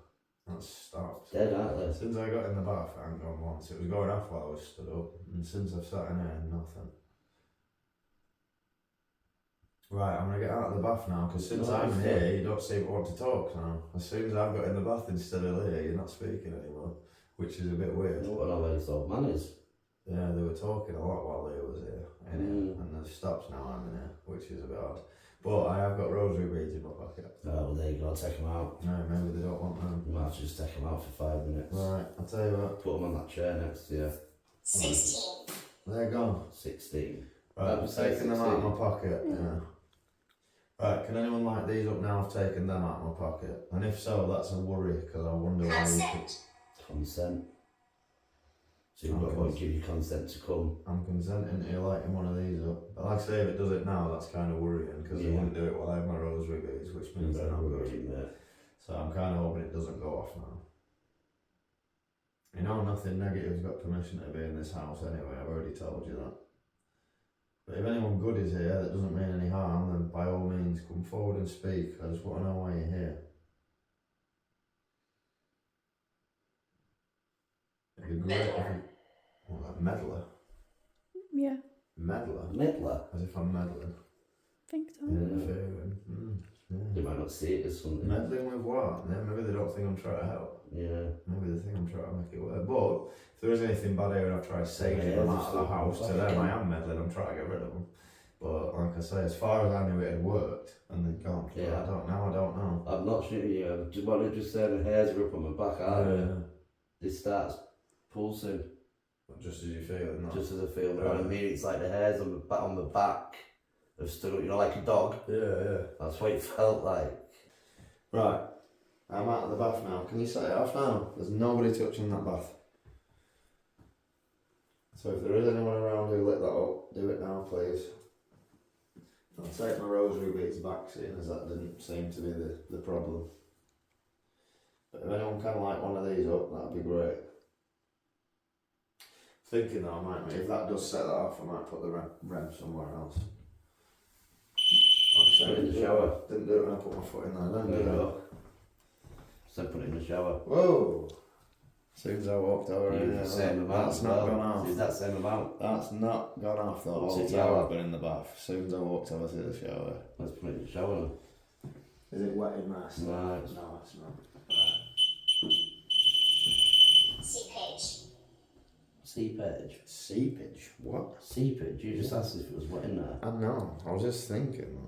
That's stopped. Dead, aren't they? Since I got in the bath, I haven't gone once. It was going off while I was stood up, and since I've sat in there, nothing. Right, I'm going to get out of the bath now, because since I'm here, you don't seem to want to talk now. As soon as I've got in the bath instead of Leah, you're not speaking anymore, which is a bit weird. No one already told manners. Yeah, they were talking a lot while Leah was here, and they've stopped now I'm in here, which is a bit odd. But I have got rosary beads in my pocket. Oh, well, there you go, take them out. No, maybe they don't want them. You might have to just take them out for 5 minutes. Right, I'll tell you what. Put them on that chair next to you. 16. They're gone. 16. Right, I'm taking them out of my pocket, yeah. Right, can anyone light these up now? I've taken them out of my pocket. And if so, that's a worry, because I wonder why you could... Consent. Consent. So you've got to give you consent to come. I'm consenting to you lighting one of these up. But like I say, if it does it now, that's kind of worrying, because they wouldn't do it while I have my rosary beads, which means they're not good. So I'm kind of hoping it doesn't go off now. You know, nothing negative's got permission to be in this house anyway, I've already told you that. But if anyone good is here that doesn't mean any harm, then by all means come forward and speak. I just want to know why you're here. It'd be great if you... What, like meddler? Yeah, Meddler? Meddler? As if I'm meddling. think so. Interfering. They might not see it as something. Meddling with what? Yeah, maybe they don't think I'm trying to help. Yeah. Maybe they think I'm trying to make it work. But if there is anything bad here and I try saging them out of the house, to them I am meddling, I'm trying to get rid of them. But like I say, as far as I knew it had worked, and they'd gone. Yeah. I don't know. I'm not shooting you. Do you want to just say the hairs are up on my back, aren't they? This starts pulsing. Just as you feel it, not. Just as I feel, you know what I mean? It's like the hairs on the back have stood up, you know, like a dog. Yeah. That's what it felt like. Right, I'm out of the bath now. Can you set it off now? There's nobody touching that bath. So if there is anyone around who lit that up, do it now, please. I'll take my rosary beads back, seeing as that didn't seem to be the problem. But if anyone can light one of these up, that'd be great. Thinking that I might, if that does set that off, I might put the rem somewhere else. Put it in the shower. Didn't do it when I put my foot in there, There you go. So put it in the shower. Whoa! As soon as I walked over Use here, the same amount. that's not gone off. Is that same amount? That's not gone off the whole Sit time down. I've been in the bath. As soon as I walked over to the shower. Let's put it in the shower. Is it wet in there? No, it's not. Seepage. Seepage. Seepage? What? Seepage? You just asked if it was wet in there. I know. I was just thinking.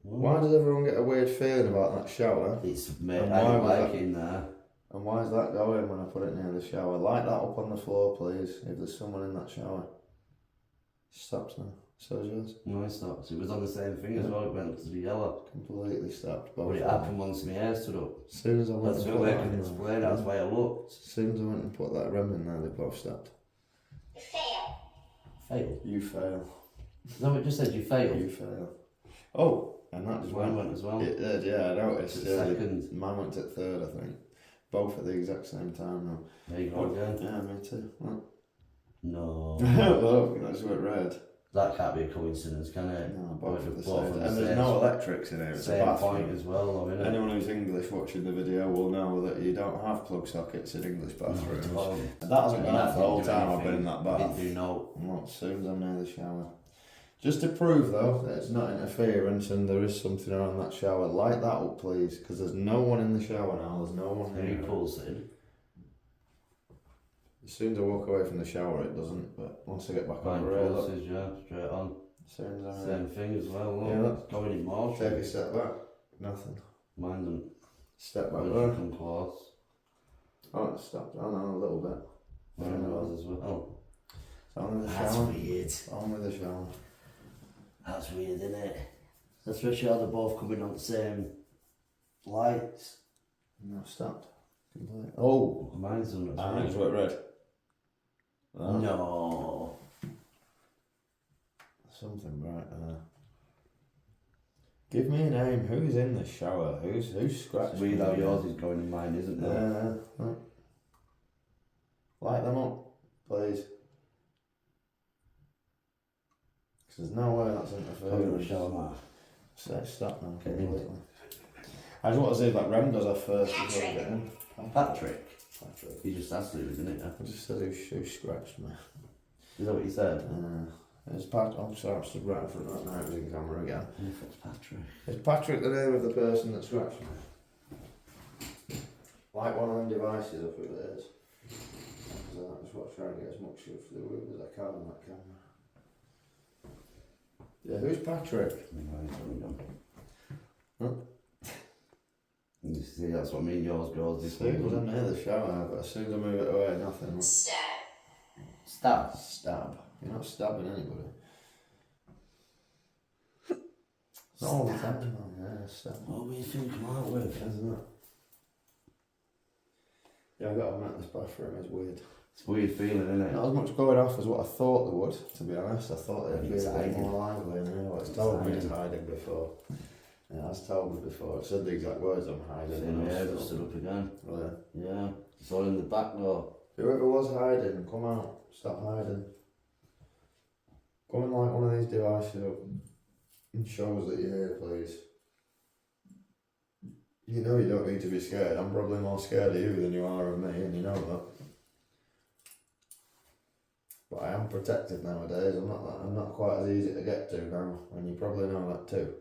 What? Why does everyone get a weird feeling about that shower? It's made. And I why don't was like that- in there. And why is that going when I put it near the shower? Light that up on the floor, please, if there's someone in that shower. Stops now. So is yours. No, it's not. So it was on the same thing as well. It went to the yellow. Completely stopped. But Both it of them. happened once my hair stood up. As soon as I went That's to the put way I that can in explain there. it. That's why I looked. As soon as I went and put that rem in there, they both stopped. Fail. Fail. You fail. No, it just said you failed. You fail. Oh, and that just Mine went as well. It did, yeah, I noticed. It's Yeah, second. mine went at third, I think. Both at the exact same time now. There you go again. Yeah, me too. What? No. Look, that just went red. That can't be a coincidence, can it? No, both at the Both same. at the And there's same- no electrics in here. It's a Same bathroom. point as well, though, innit? Anyone who's English watching the video will know that you don't have plug sockets in English bathrooms. No, And that hasn't gone off the whole didn't do time I've been in anything. that bath. Didn't do no. Not as soon as I'm near the shower. Just to prove though that it's not interference and there is something around that shower, light that up please, because there's no one in the shower now, there's no one Are you here. pulsing? As soon as I walk away from the shower, it doesn't. But once I get back on Fine the rail, pulses, yeah, straight on. Same thing as well. Look. Yeah, It's going in motion. take a step back. Nothing. Mine doesn't. Step back Once there. you come close. Oh, it's stopped. Oh no, a little bit. Mine was as well. Oh, It's on with the that's shower. weird. On with the shower. That's weird, isn't it? Especially how they're both coming on the same lights. No, stopped. Complete. Oh! Mine's on the It's wet red. Oh, No. something bright there. Give me a name. Who's in the shower? Who's scratched? It's weird how yours is going and mine isn't there. Light them up, please. Because there's no way that's Probably interfering. a shower mat. So stop now. Okay. Completely. I just want to see if that Rem does her first before I get in. Patrick. Patrick. You just asked Lou, didn't it? I just said who scratched me. Is that what you said? It's Patrick. I'm sorry, I'm stood right in front of that night vision camera again. If it's Patrick. Is Patrick the name of the person that scratched me? Like one of them devices up at theirs. Because I just want to try and get as much fluid as I can on that camera. Yeah, who's Patrick? Huh? You see, that's what I mean, yours goes this As soon as I'm way. near the shower, but as soon as I move it away, nothing. Stab. Stab. Stab. You're not stabbing anybody. It's all the time, man. Yeah, stab. What were you think come out with? Isn't it? Yeah, I got to admit, this bathroom is weird. It's a weird feeling, isn't it? Not as much going off as what I thought there would, to be honest. I thought it'd be It's a bit hiding. more lively in here. Well, it's It's told me hiding. it's hiding before. Yeah, it's told me before. It said the exact words, I'm hiding. Same and I here, was just still- stood up again. Well, Yeah. It's all in the back though. whoever was hiding, come out. Stop hiding. Come and light one of these devices up and show us that you're here, please. You know you don't need to be scared. I'm probably more scared of you than you are of me, and you know that. But I am protected nowadays. I'm not quite as easy to get to now, and you probably know that too.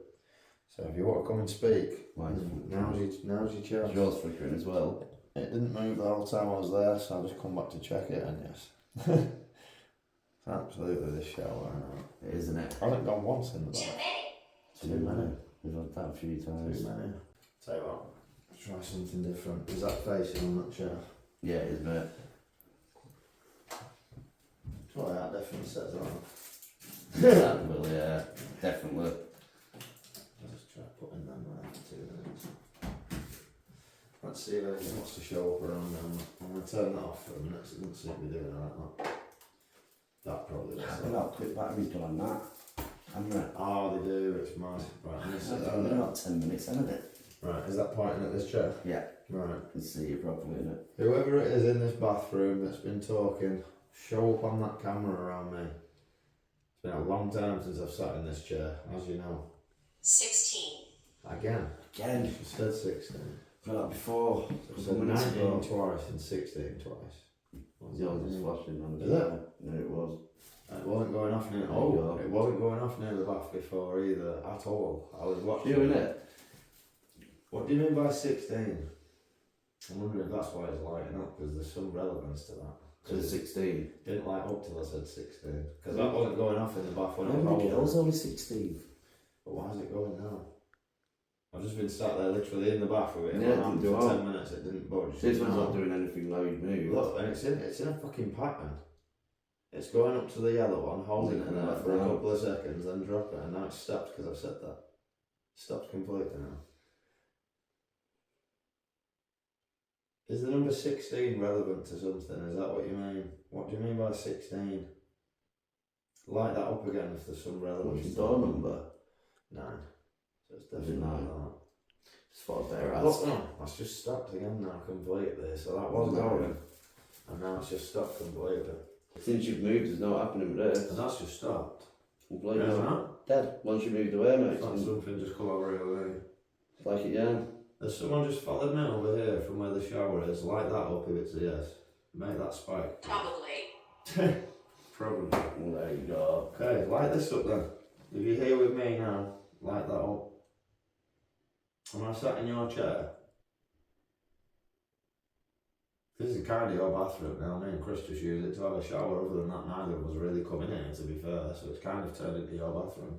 So if you want to come and speak, now's your chance. Yours flickering as well. It didn't move the whole time I was there, so I just come back to check it, and yes. It's absolutely the shower now. It is, isn't it? I haven't gone once in the Too bath. many. Too many. We've had that a few Too times. many. Tell you what, try something different. Is that facing on that chair? Yeah, it is, mate. Oh, that definitely says that. That will, yeah, definitely. I'll just try putting them there for 2 minutes. Let's see if anything wants to show up around them. I'm going to turn that off for a minute, so it doesn't seem to be doing that. That probably does. Look how quick battery's gone on that. Haven't it? Oh, they do, it's mad. Right, I'm going to sit It's down only there. about 10 minutes, hasn't it? Right, is that pointing at this chair? Yeah. Right. I can see it properly, innit? Whoever it is in this bathroom that's been talking, show up on that camera around me. It's been a long time since I've sat in this chair, as you know. 16. Again. Again. She said 16. I've done that before. She A said couple minutes 19 ago. twice and 16 twice. Yours is flashing on the Is it? side. No, it was. It wasn't going off near. There you Oh, go. it wasn't going off near the bath before either at all. I was watching. You in it? What do you mean by 16? I'm wondering if that's why it's lighting up, because there's some relevance to that. To the 16. Didn't light up till I said 16, because that wasn't going off in the bath when I was No, holding girl's it. only 16. But why is it going now? I've just been sat there literally in the bath with it in Yeah, my hand it didn't for do 10 minutes. It didn't budge. This one's Now- not doing anything now you've moved. Look, and it's in a fucking pattern. It's going up to the yellow one, holding it there for a couple of seconds, then drop it, and now it's stopped because I've said that. Stopped completely now. Is the number 16 relevant to something? Is that what you mean? What do you mean by 16? Light that up again if there's some relevance. What's your door number? 9. So it's Is it definitely 9? not Just thought I'd better that. ask. Look, no, that's just stopped again now completely. So that was No. going, and now it's just stopped completely. Since you've moved, there's no happening with this. And that's just stopped. Completely. Is that? Dead. Once you moved away, mate. It's like It's something just come over here. like it, yeah. There's someone just followed me over here from where the shower is. Light that up if it's a yes. Make that spike. Probably. Probably. Well, there you go. Okay, light this up then. If you're here with me now, light that up. Am I sat in your chair? This is kind of your bathroom now. Me and Chris just use it to have a shower. Other than that, neither of us really come in here, to be fair. So it's kind of turned into your bathroom.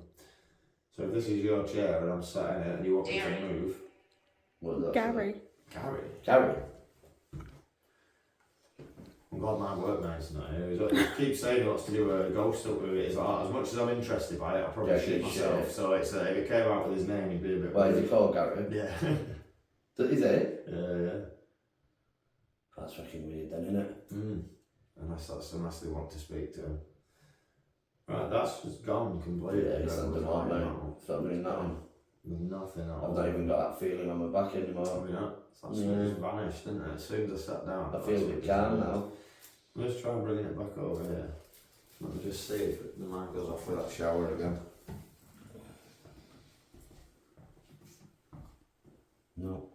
So if this is your chair and I'm sat in it and you want me to move... What is that? Gary. Gary? I'm glad my workmate's not here. He keeps saying he wants to do a ghost up with it. It's like, as much as I'm interested by it, I'll probably shit myself. Shit. So it's, if it came out with his name, he'd be a bit... Why is he called Gary? Yeah. Is it? Yeah. That's fucking weird then, isn't it? Unless they want to speak to him. Right, that's just gone completely. Yeah, it's under my mate. Stop doing nothing. There's nothing at all. I've not even got that feeling on my back anymore. You know, it's actually just vanished, didn't it? As soon as I sat down. I feel a bit calm now. Let's try and bring it back over here. Let me just see if the mic goes off with that shower again. No.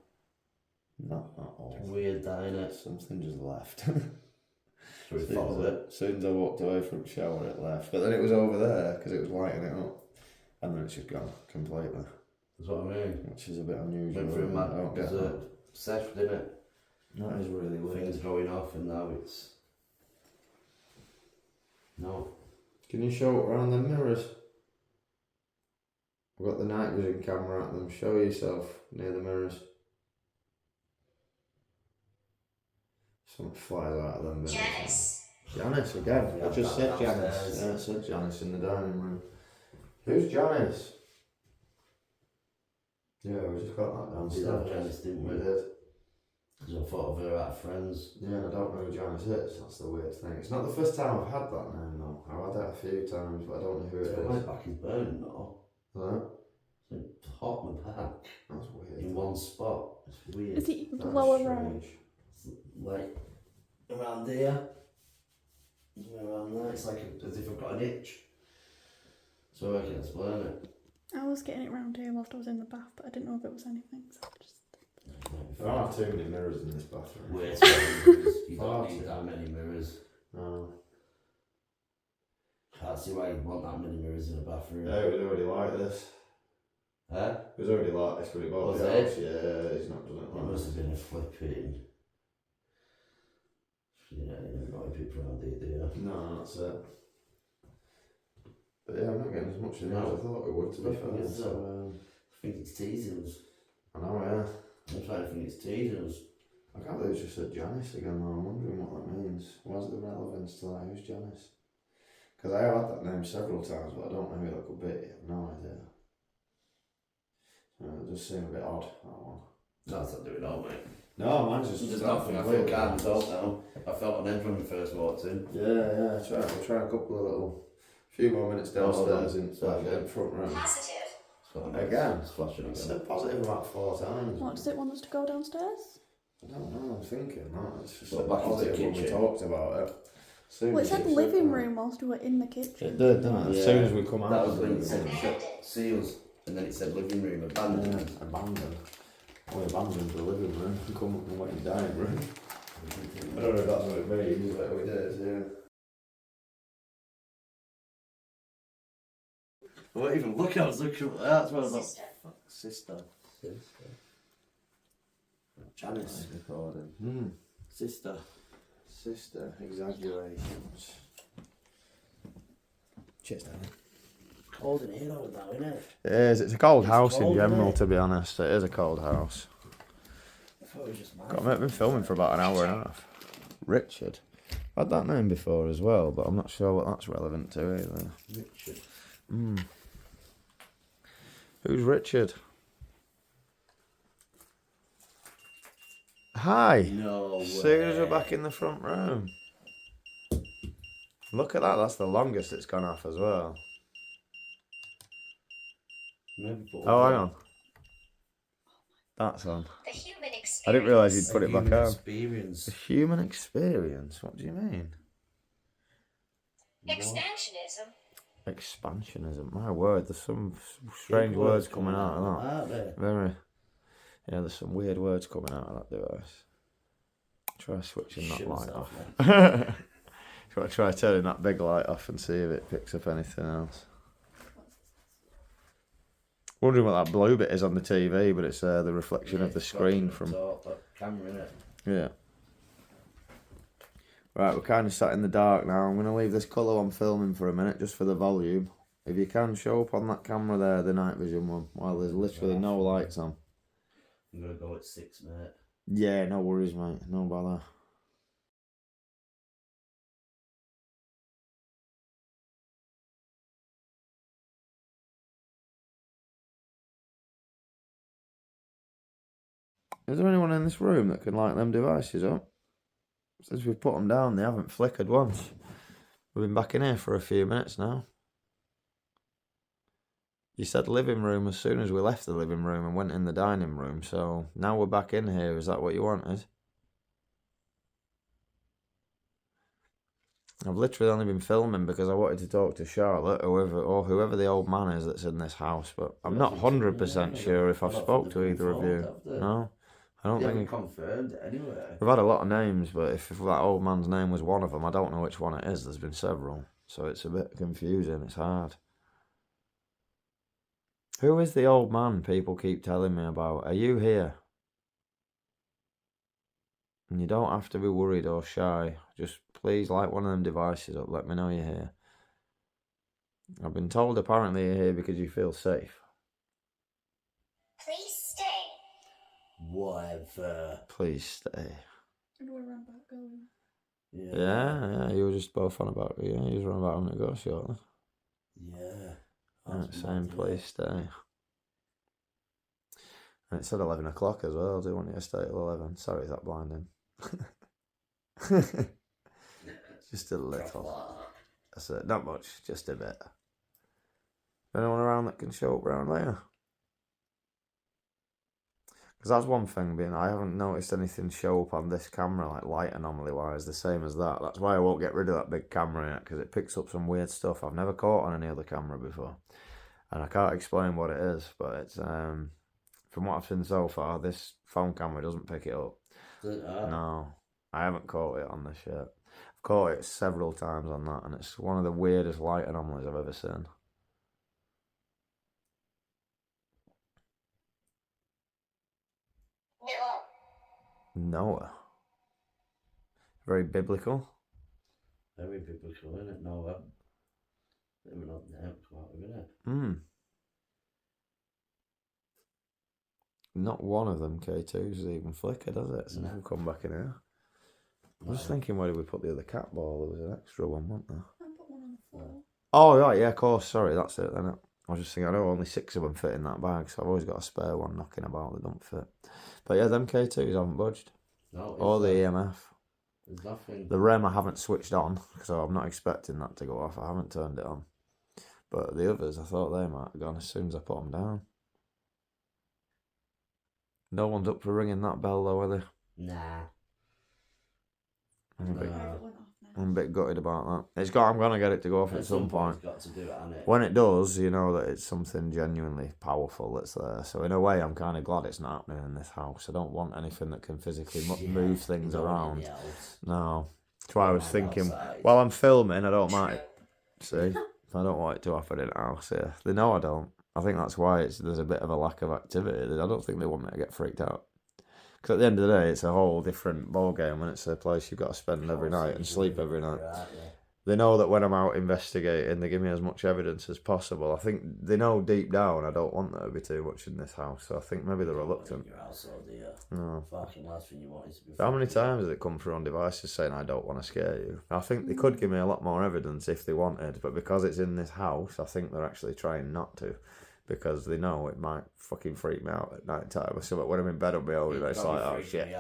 Not at all. Weird that, innit? Something just left. So we followed it. As soon as I walked away from the shower, it left. But then it was over there because it was lighting it up. And then it's just gone completely. That's what I mean. Which is a bit unusual. Went through I don't get that. Seth, didn't it? That is really weird. Things going off and now it's... No. Can you show it around the mirrors? I've got the night vision camera at them. Show yourself near the mirrors. Something flies out of them. Janice. Janice again. Yeah, I just said Janice. upstairs. Yeah, I said Janice in the dining room. Who's Janice? Yeah, we just got that We did downstairs. have Janice, didn't we? We did. Because I thought of her out Friends. Yeah, I don't know who Janice is. That's the weird thing. It's not the first time I've had that name though. I've had that a few times, but I don't know who it My is. back is burning though. Hello? It's hot on my back. That's weird. In one spot. It's weird. Is it That's lower strange. right? It's like around here. Around there. It's like as if I've got an itch. So I can explain it. I was getting it round here whilst I was in the bath, but I didn't know if it was anything. So I just... There are too many mirrors in this bathroom. Way too many mirrors. You Far don't need too that many mirrors. No. Can't see why you'd want that many mirrors in a bathroom. Yeah, it was already like this. Huh? It was already like this when he bought Was the it? house. Yeah, he's not done it It like must this. have been a flipping. Yeah, you don't know people around here, do you? No, that's it. But yeah, I'm not getting as much in there as I thought it would, to be fair. Is So, I think it's teasing us. I know, yeah. I'm trying to think it's teasing us. I can't believe it's just said Janice again though. I'm wondering what that means. What's the relevance to that? Who's Janice? Because I have had that name several times, but I don't know who that could be. I have no idea. It does seem a bit odd, that one. No, it's not doing all, mate. No, mine's just... There's nothing. I feel calm as well now. I felt an end when we first walked in. Yeah, we'll try a couple of little... few more minutes downstairs in the front room. Positive. Again? It's flashing I again. said positive about 4 times. What, does it want us to go downstairs? I don't know, I'm thinking that. It's just Well, a back into the positive when we kitchen. talked about it. Soon Well, it as said you living that. room whilst we were in the kitchen. It did, didn't it? Yeah. As soon as we come out. That was of the when it room. said shut seals, and then it said living room abandoned. Yeah, abandoned. We abandoned the living room and come up and went in the dining room. I don't know if that's what it means, but we did, yeah. I wasn't even looking, I was looking at that. That's why I was like, Sister. fuck, sister. Janice. Recording. Sister. Sister, exaggerations. Cheers, darling. Cold in here though, isn't it? It is, it's a cold It's house cold, in general, isn't it? to be honest. It is a cold house. I thought it was just mine. God, I've been filming for about an hour and a half. Richard. I've had that name before as well, but I'm not sure what that's relevant to either. Richard. Who's Richard? Hi. No way. Soon as we're back in the front room. Look at that, that's the longest it's gone off as well. Maybe put Oh, one hang on. That's on. The human experience. I didn't realise you'd put it back Human on. experience. The human experience? What do you mean? Expansionism. Expansionism. My word, there's some strange words coming out of that. Aren't there? Very. Yeah, there's some weird words coming out of that device. Try switching that Shit light myself, off. Got to try turning that big light off and see if it picks up anything else. Wondering what that blue bit is on the TV, but it's the reflection of the screen from. That camera, innit? Yeah. Right, we're kind of sat in the dark now. I'm going to leave this colour one filming for a minute, just for the volume. If you can, show up on that camera there, the night vision one, while there's literally no lights on. I'm going to go at 6, mate. Yeah, no worries, mate. No bother. Is there anyone in this room that can light them devices up? Since we've put them down, they haven't flickered once. We've been back in here for a few minutes now. You said living room as soon as we left the living room and went in the dining room, so now we're back in here. Is that what you wanted? I've literally only been filming because I wanted to talk to Charlotte, whoever the old man is that's in this house, but I'm not 100% sure if I've spoke to either of you. No, I don't think. Confirmed it anyway. We've had a lot of names, but if that old man's name was one of them, I don't know which one it is. There's been several, so it's a bit confusing. It's hard. Who is the old man people keep telling me about? Are you here? And you don't have to be worried or shy. Just please light one of them devices up. Let me know you're here. I've been told apparently you're here because you feel safe. Please stay. Whatever. Please stay. And we're around back going. Yeah, you were just both on about, you were on about having to go shortly. Yeah. Right, same please stay. And it said 11 o'clock as well. I do want you to stay at 11. Sorry, is that blinding? Just a little. That's it. Not much, just a bit. Anyone around that can show up around later? Because that's one thing, being I haven't noticed anything show up on this camera, like light anomaly wise, the same as that. That's why I won't get rid of that big camera yet, because it picks up some weird stuff I've never caught on any other camera before. And I can't explain what it is, but it's from what I've seen so far, this phone camera doesn't pick it up. No, I haven't caught it on this yet. I've caught it several times on that, and it's one of the weirdest light anomalies I've ever seen. Noah. Very biblical. Very biblical, isn't it? Noah. Bit of an odd name, come out with it. Not one of them K2s even flickered, has it? Since we've come back in here. I was just thinking, where did we put the other cat ball? There was an extra one, wasn't there? I put one on the floor. Oh, right, yeah, of course. Sorry, that's it then. I was just thinking, I know only 6 of them fit in that bag, so I've always got a spare one knocking about that don't fit. But yeah, them K2s haven't budged. No, Or the EMF. There's nothing. The REM I haven't switched on, so I'm not expecting that to go off. I haven't turned it on. But the others, I thought they might have gone as soon as I put them down. No one's up for ringing that bell though, are they? Nah. I'm a bit gutted about that. I'm gonna get it to go off at some point. It's got to do it, hasn't it? When it does, you know that it's something genuinely powerful that's there. So in a way, I'm kind of glad it's not happening in this house. I don't want anything that can physically move things around. No. That's why I was thinking, while I'm filming, I don't mind. See? I don't want it to happen in the house, yeah. They know I don't. I think that's why there's a bit of a lack of activity. I don't think they want me to get freaked out. Because at the end of the day, it's a whole different ballgame when it's a place you've got to spend every night and sleep every night. They know that when I'm out investigating, they give me as much evidence as possible. I think they know deep down I don't want there to be too much in this house, so I think maybe they're reluctant. No. How many times has it come through on devices saying I don't want to scare you? I think they could give me a lot more evidence if they wanted, but because it's in this house, I think they're actually trying not to. Because they know it might fucking freak me out at night time or something. When I'm in bed on my own, it's like, oh shit.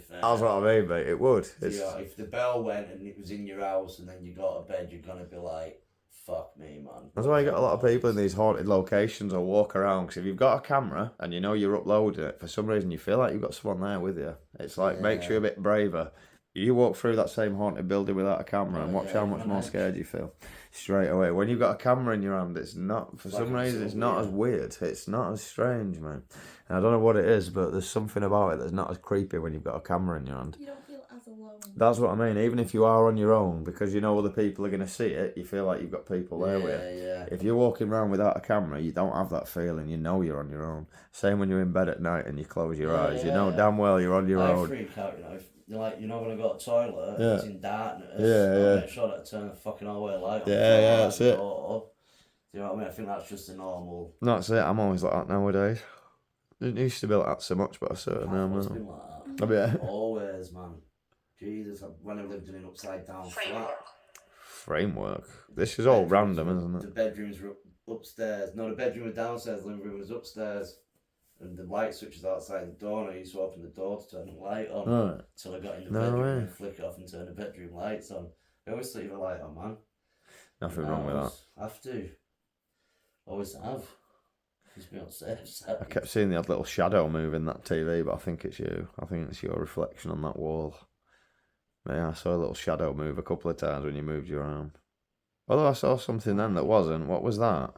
That's what I mean, mate. It would. If the bell went and it was in your house and then you got to bed, you're going to be like, fuck me, man. That's why you got a lot of people in these haunted locations or walk around. Because if you've got a camera and you know you're uploading it, for some reason you feel like you've got someone there with you. It's like, makes you a bit braver. You walk through that same haunted building without a camera and watch how much more scared you feel straight away. When you've got a camera in your hand, it's not, for some reason, it's not as weird. It's not as strange, man. And I don't know what it is, but there's something about it that's not as creepy when you've got a camera in your hand. You don't feel as alone. That's what I mean. Even if you are on your own, because you know other people are going to see it, you feel like you've got people there with you. Yeah. If you're walking around without a camera, you don't have that feeling. You know you're on your own. Same when you're in bed at night and you close your eyes. You know damn well you're on your I own. freak out, you know. If you're not going to go to the toilet, Yeah. it's in darkness. Yeah. Make sure that I turn the fucking hallway light on. That's it. Door. Do you know what I mean? I think that's just a normal. That's it. I'm always like that nowadays. Didn't used to be like that so much, but I certainly am It's now. been like that. Oh, yeah. Always, man. Jesus, when I lived in an upside down flat. Framework. This is all random, isn't it? The bedrooms were upstairs. No, the bedroom was downstairs, the living room was upstairs. And the light switch was outside the door, and I used to open the door to turn the light on. Right. Until I got in the bedroom and flick it off and turn the bedroom lights on. I always leave the light on, man. Nothing wrong with that. Have to. Always have. Keeps me on safe side. I kept seeing the odd little shadow move in that TV, but I think it's you. I think it's your reflection on that wall. But yeah, I saw a little shadow move a couple of times when you moved your arm. Although I saw something then that wasn't. What was that?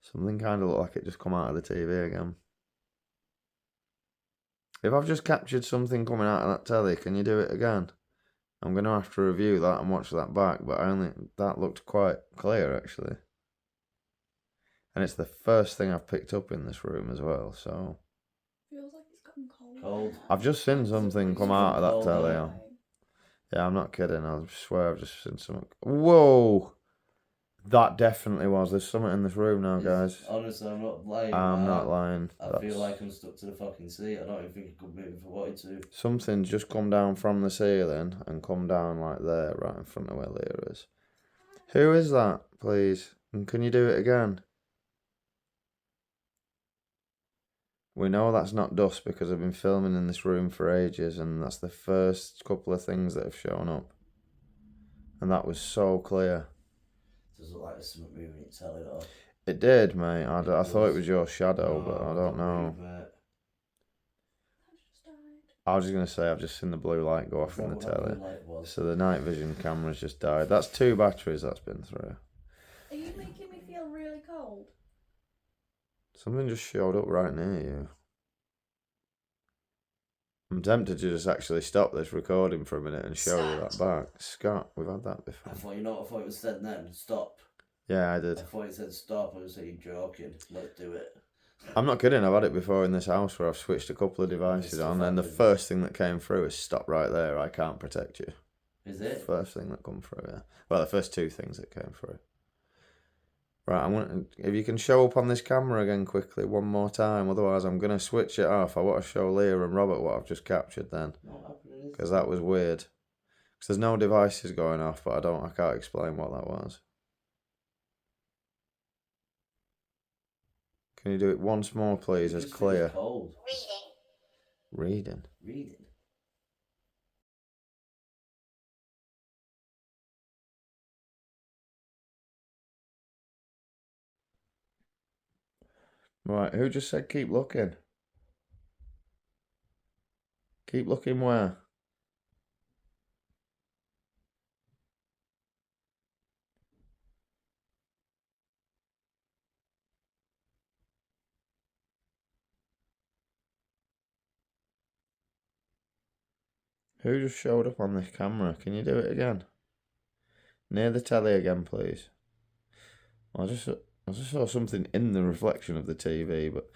Something kind of looked like it just come out of the TV again. If I've just captured something coming out of that telly, can you do it again? I'm going to have to review that and watch that back, but that looked quite clear actually. And it's the first thing I've picked up in this room as well, so... Feels like it's gotten cold. I've just seen something come out of that telly. Yeah, I'm not kidding. I swear I've just seen something. Whoa! That definitely was. There's something in this room now, guys. Honestly, I'm not lying. I'm not lying. I feel like I'm stuck to the fucking seat. I don't even think I could move if I wanted to. Something's just come down from the ceiling and come down like there, right in front of where Leah is. Who is that, please? And can you do it again? We know that's not dust because I've been filming in this room for ages and that's the first couple of things that have shown up. And that was so clear. Does it look like there's something moving in your telly though? It did, mate. I thought it was your shadow, but I don't know. I was just going to say I've just seen the blue light go off in the telly. So the night vision camera's just died. That's 2 batteries that's been through. Are you making me feel really cold? Something just showed up right near you. I'm tempted to just actually stop this recording for a minute and show you that back. Scott, we've had that before. I thought it was said then, stop. Yeah, I did. I thought it said stop, I was saying you're joking. Let's do it. I'm not kidding, I've had it before in this house where I've switched a couple of devices on and the first thing that came through is stop right there, I can't protect you. Is it? First thing that come through, yeah. Well, the first 2 things that came through. Right, if you can show up on this camera again quickly one more time, otherwise I'm going to switch it off. I want to show Leah and Robert what I've just captured then. Because that was weird. Because there's no devices going off, but I can't explain what that was. Can you do it once more, please, as clear? Cold. Reading. Right, who just said keep looking? Keep looking where? Who just showed up on this camera? Can you do it again? Near the telly again, please. I just saw something in the reflection of the TV, but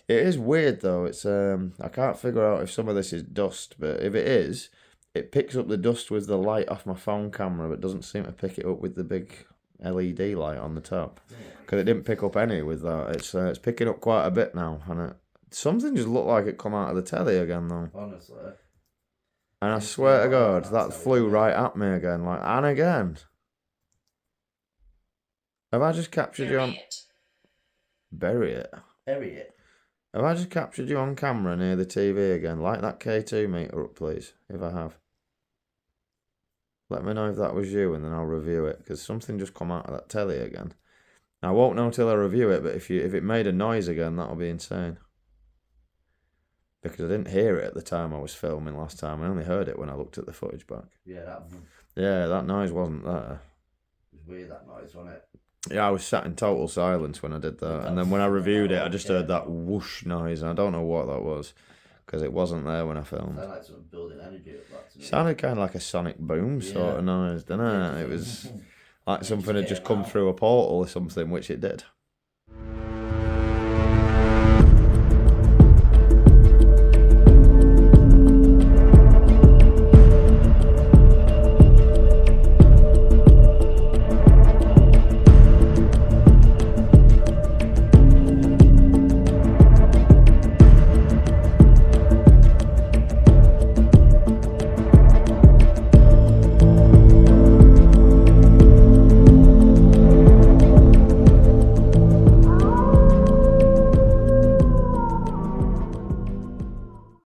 it is weird though. It's I can't figure out if some of this is dust, but if it is, it picks up the dust with the light off my phone camera, but doesn't seem to pick it up with the big LED light on the top. Because it didn't pick up any with that. It's picking up quite a bit now, and something just looked like it come out of the telly again though. Honestly. And I swear to God, that flew right at me again, and again. Have I just captured you on... Bury it. Bury it. Have I just captured you on camera near the TV again? Light that K2 meter up, please, if I have. Let me know if that was you, and then I'll review it, because something just come out of that telly again. I won't know till I review it, but if it made a noise again, that'll be insane. Because I didn't hear it at the time I was filming last time. I only heard it when I looked at the footage back. Yeah, that noise wasn't there. It was weird, that noise, wasn't it? Yeah, I was sat in total silence when I did that. And then when I reviewed it, I just heard that whoosh noise. And I don't know what that was. because it wasn't there when I filmed. Sounded like something building energy up that to me. Sounded kind of like a sonic boom sort of noise, didn't it? It was like something had just come through a portal or something, which it did.